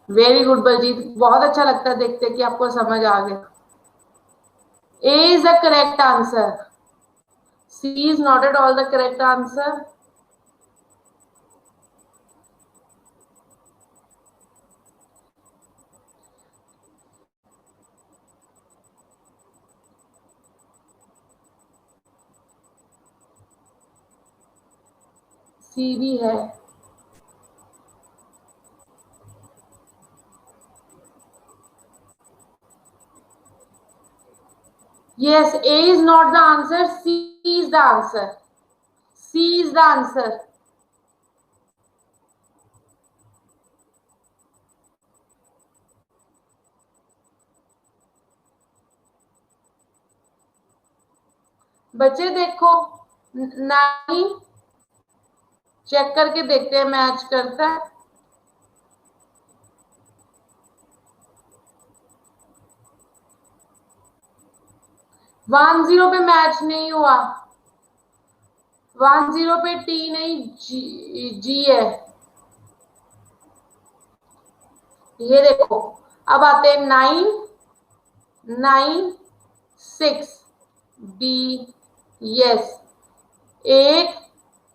Speaker 1: वेरी गुड बलजीत, बहुत अच्छा लगता है देखते कि आपको समझ आ गया। A is the correct answer, C is not at all the correct answer. C भी है। Yes, A is not the answer, C is the answer. C is the answer. बच्चे देखो 9, चेक करके देखते हैं मैच करता है। 1-0 पे मैच नहीं हुआ, 1-0 पे टी नहीं जी है। ये देखो, अब आते हैं 9 9 6 B yes 8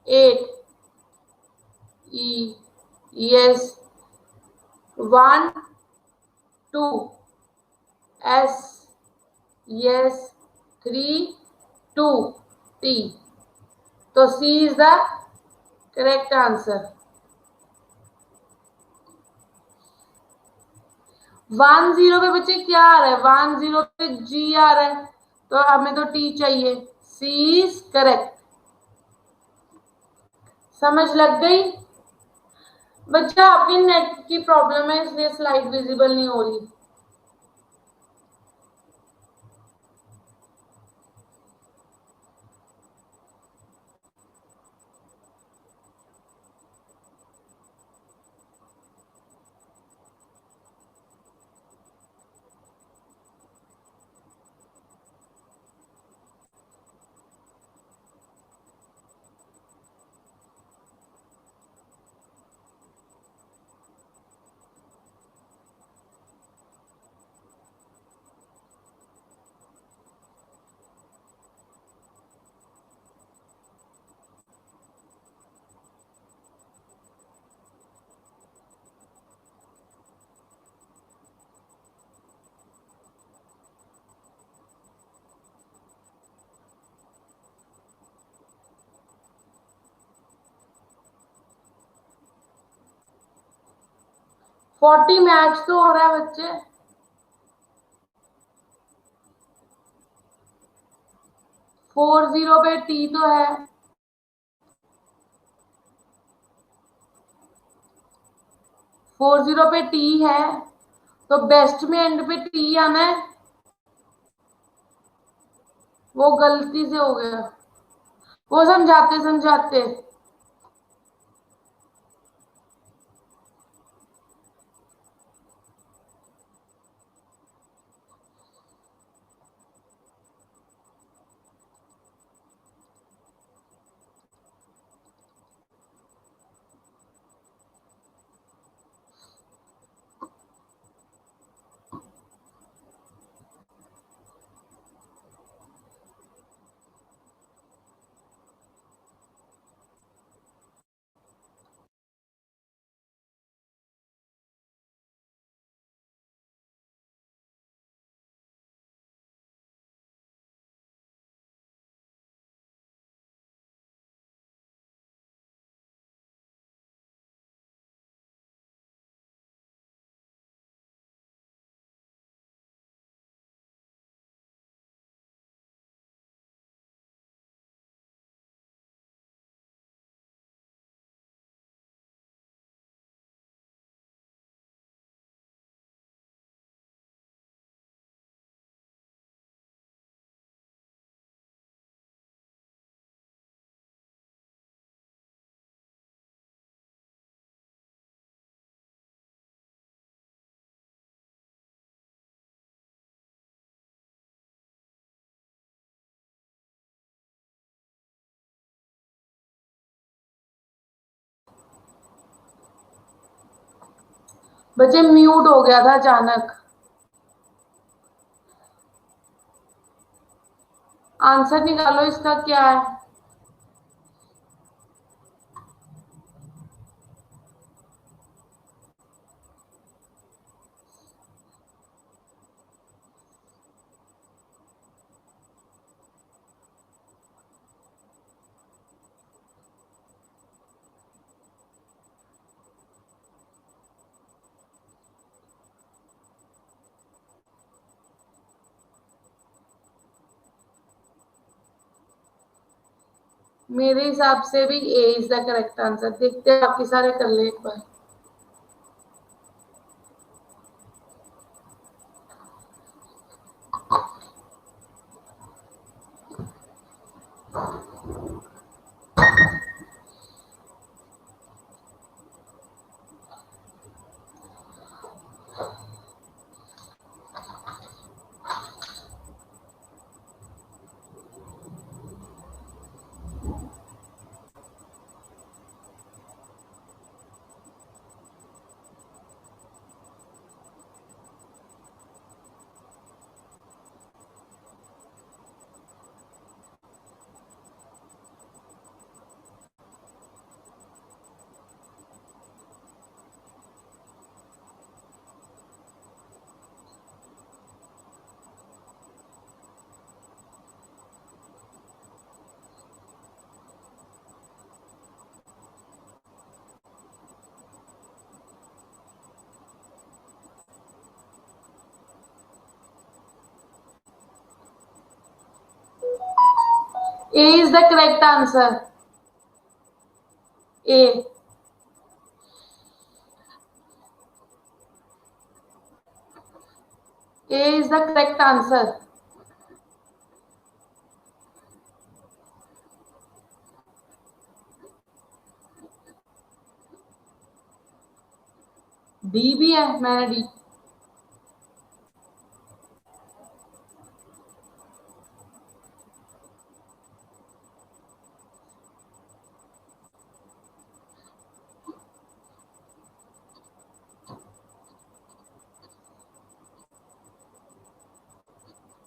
Speaker 1: 8 E yes 1 2 S yes 3 2 T. तो C is the correct answer. 10 पे बच्चे क्या आ रहा है? 10 पे G आ रहा है, तो हमें तो T चाहिए. C is correct. समझ लग गई? बच्चा आपकी नेट की प्रॉब्लम है, इसलिए स्लाइड विजिबल नहीं हो रही. फोर्टी मैच तो हो रहा है बच्चे. 40 पे T तो है. 40 पे T है, तो बेस्ट में एंड पे T आना है. वो गलती से हो गया. वो समझाते समझाते बच्चे म्यूट हो गया था अचानक. आंसर निकालो, इसका क्या है? मेरे हिसाब से भी ए इज द करेक्ट आंसर. देखते हैं, बाकी सारे कर ले एक बार. A is the correct answer. A. A is the correct answer. D भी है, मैंने D.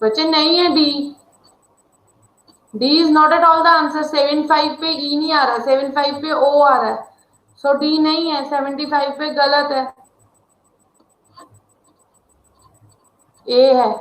Speaker 1: बच्चे नहीं है D. D is not at all the answer. 75 पे E नहीं आ रहा, 75 पे O आ रहा है, सो D नहीं है, 75 पे गलत है, A है.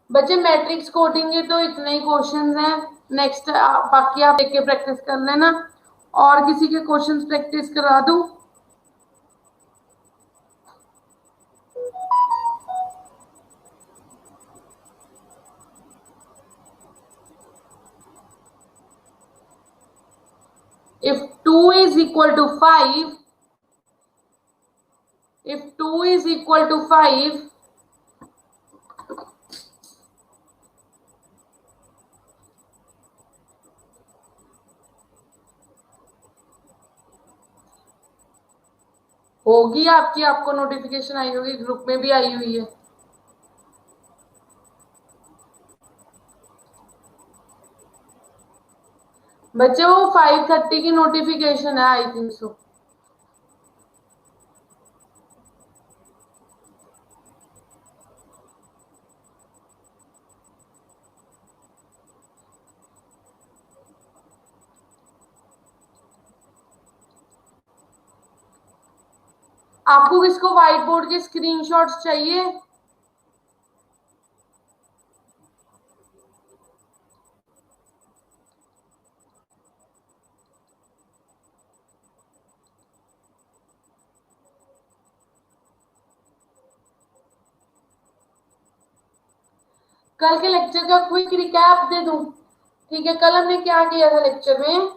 Speaker 1: बच्चे मैट्रिक्स कोडिंग के तो इतने ही क्वेश्चंस हैं. नेक्स्ट बाकी आप देख के प्रैक्टिस कर लेना. और किसी के क्वेश्चंस प्रैक्टिस करा दूं? If 2 is equal to 5, if 2 is equal to 5, होगी आपकी, आपको नोटिफिकेशन आई होगी, ग्रुप में भी आई हुई है. बच्चे वो 5:30 की नोटिफिकेशन है, आई थिंक सो. आपको किसको व्हाइट बोर्ड के स्क्रीनशॉट्स चाहिए? कल के लेक्चर का क्विक रिकैप दे दूं? ठीक है, कल हमने क्या किया था लेक्चर में?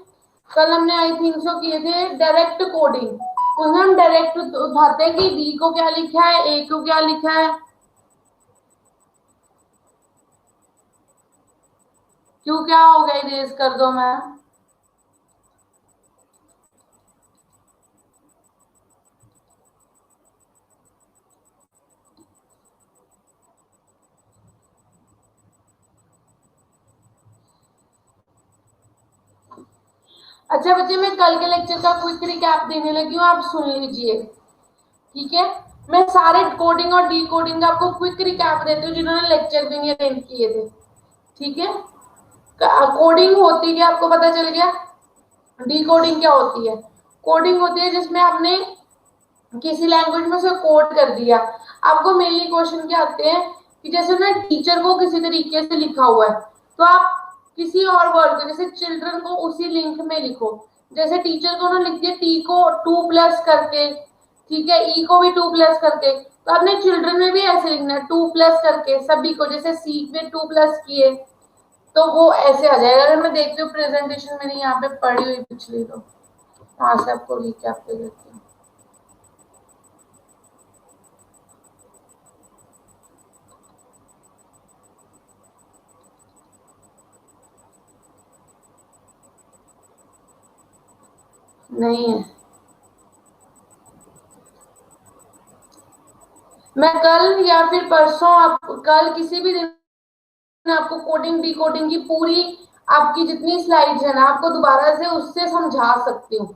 Speaker 1: कल हमने आई थिंक सो किए थे डायरेक्ट कोडिंग. तो हम डायरेक्ट उठाते हैं कि डी को क्या लिखा है, ए को क्या लिखा है. क्यों, क्या हो गया? इरेज कर दो मैम. अच्छा बच्चे, मैं कल के लेक्चर का क्विक रिकैप देने लगी हूँ, आप सुन लीजिए. ठीक है, मैं सारे कोडिंग और डी कोडिंग का आपको क्विक रिकैप देती हूँ जिन्होंने लेक्चर भी नहीं अटेंड किए थे. ठीक है, कोडिंग होती है, आपको पता चल गया. डी कोडिंग क्या होती है? कोडिंग होती है जिसमें आपने किसी लैंग्वेज में उसे कोड कर दिया. आपको मेनली क्वेश्चन क्या आते हैं कि जैसे ना टीचर को किसी तरीके से लिखा हुआ है, तो आप किसी और वर्ड को, जैसे चिल्ड्रन को उसी लिंक में लिखो. जैसे टीचर को ना लिख दिया टी को 2+ करके, ठीक है, ई को भी 2+ करके, तो आपने चिल्ड्रन में भी ऐसे लिखना है 2+ करके सभी को. जैसे सी में 2+ किए तो वो ऐसे आ जाएगा. अगर मैं देखती हूँ प्रेजेंटेशन मैंने यहाँ पे पढ़ी हुई पिछली, तो वहां से आपको लिख आप दे देती हूँ. नहीं है. मैं कल या फिर परसों, आप कल किसी भी दिन आपको कोडिंग डी कोडिंग की पूरी आपकी जितनी स्लाइड्स है ना, आपको दोबारा से उससे समझा सकती हूँ.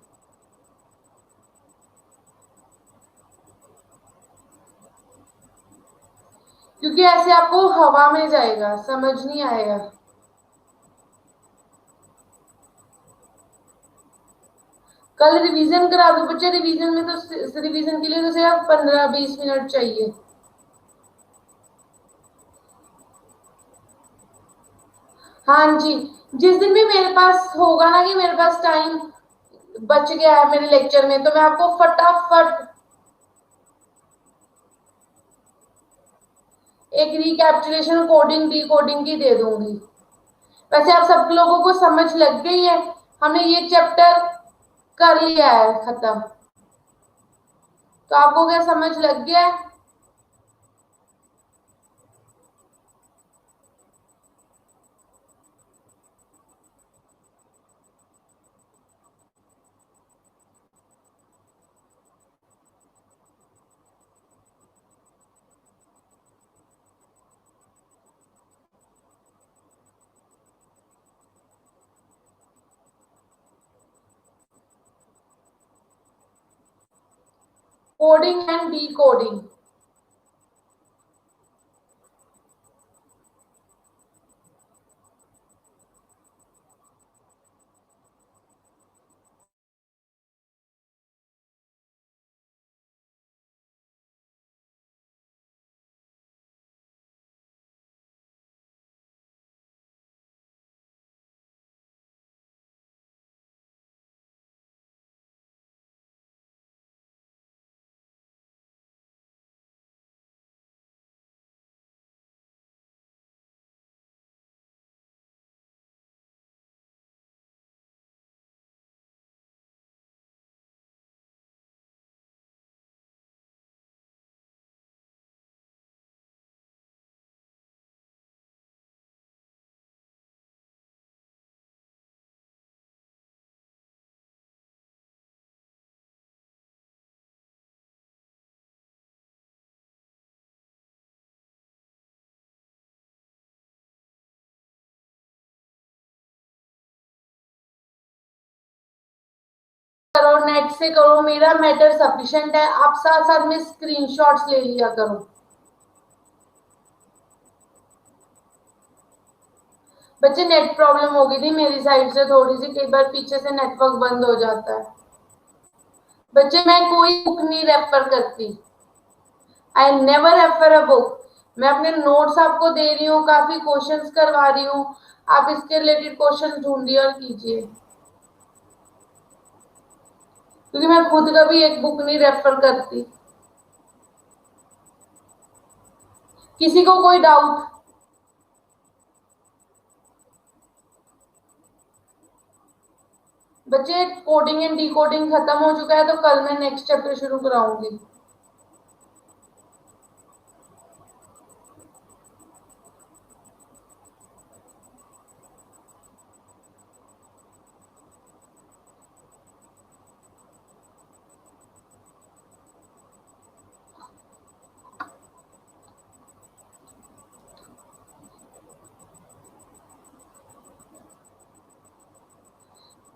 Speaker 1: क्योंकि ऐसे आपको हवा में जाएगा, समझ नहीं आएगा. कल रिवीजन करा दो बच्चे, रिवीजन में तो रिवीजन के लिए तो सिर्फ 15-20 मिनट चाहिए। हाँ जी, जिस दिन भी मेरे पास होगा ना कि मेरे पास टाइम बच गया है मेरे लेक्चर में, तो मैं आपको फटाफट एक रिकैप्चुलेशन कोडिंग डी कोडिंग की दे दूंगी। वैसे आप सब लोगों को समझ लग गई है, हमने ये चैप्टर कर लिया है खत्म, तो आपको क्या समझ लग गया है? Coding and D coding. करो, नेट से करो, मेरा मैटर सफिशिएंट है, आप साथ साथ में स्क्रीनशॉट्स ले लिया करो। बच्चे नेट प्रॉब्लम हो गई थी मेरी साइड से थोड़ी सी, कई बार पीछे से नेटवर्क बंद हो जाता है। बच्चे मैं कोई बुक नहीं रेफर करती, I never refer a book. मैं अपने नोट्स आपको दे रही हूँ, काफी क्वेश्चंस करवा रही हूँ, आप इसके रिलेटेड क्वेश्चन ढूंढिए और कीजिए, क्योंकि मैं खुद कभी एक बुक नहीं रेफर करती। किसी को कोई डाउट? बच्चे कोडिंग एंड डिकोडिंग खत्म हो चुका है, तो कल मैं नेक्स्ट चैप्टर शुरू कराऊंगी।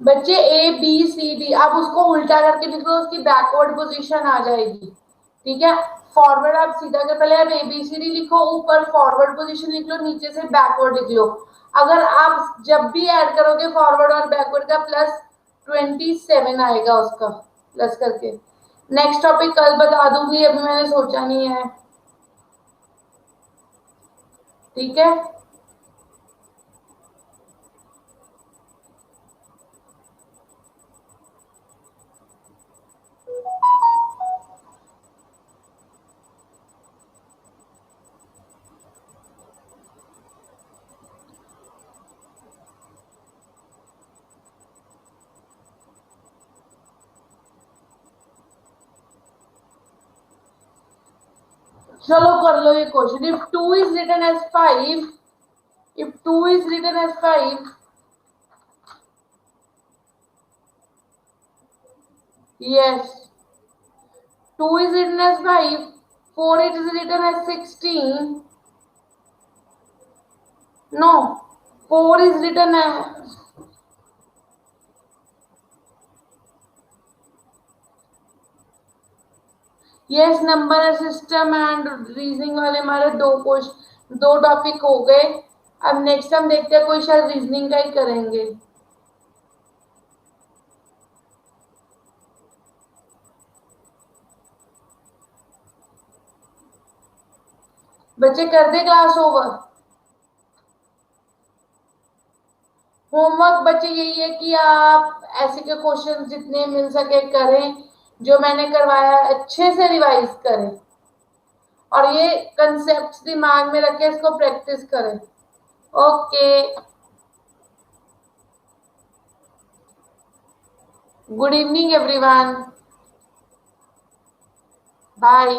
Speaker 1: बच्चे ए बी सी डी आप उसको उल्टा करके लिख दो, उसकी बैकवर्ड पोजीशन आ जाएगी। ठीक है, फॉरवर्ड आप सीधा के पहले आप ए बी सी डी लिखो, ऊपर फॉरवर्ड पोजीशन लिख लो, नीचे से बैकवर्ड लिख लो। अगर आप जब भी ऐड करोगे फॉरवर्ड और बैकवर्ड का +27 आएगा उसका प्लस करके। नेक्स्ट टॉपिक कल बता दूंगी, अभी मैंने सोचा नहीं है। ठीक है, चलो कर लो ये question. If 2 is written as 5, if 2 is written as 5, yes, 2 is written as 5, 4 it is written as 16, no, 4 is written as, yes, number system and reasoning वाले हमारे दो टॉपिक हो गए। अब नेक्स्ट हम देखते हैं, कोई शायद रीजनिंग का ही करेंगे। बच्चे कर दे क्लास ओवर। होमवर्क बच्चे यही है कि आप ऐसे के क्वेश्चन जितने मिल सके करें, जो मैंने करवाया अच्छे से रिवाइज करें और ये कंसेप्ट दिमाग में रखे इसको प्रैक्टिस करें। Okay, good evening everyone, bye.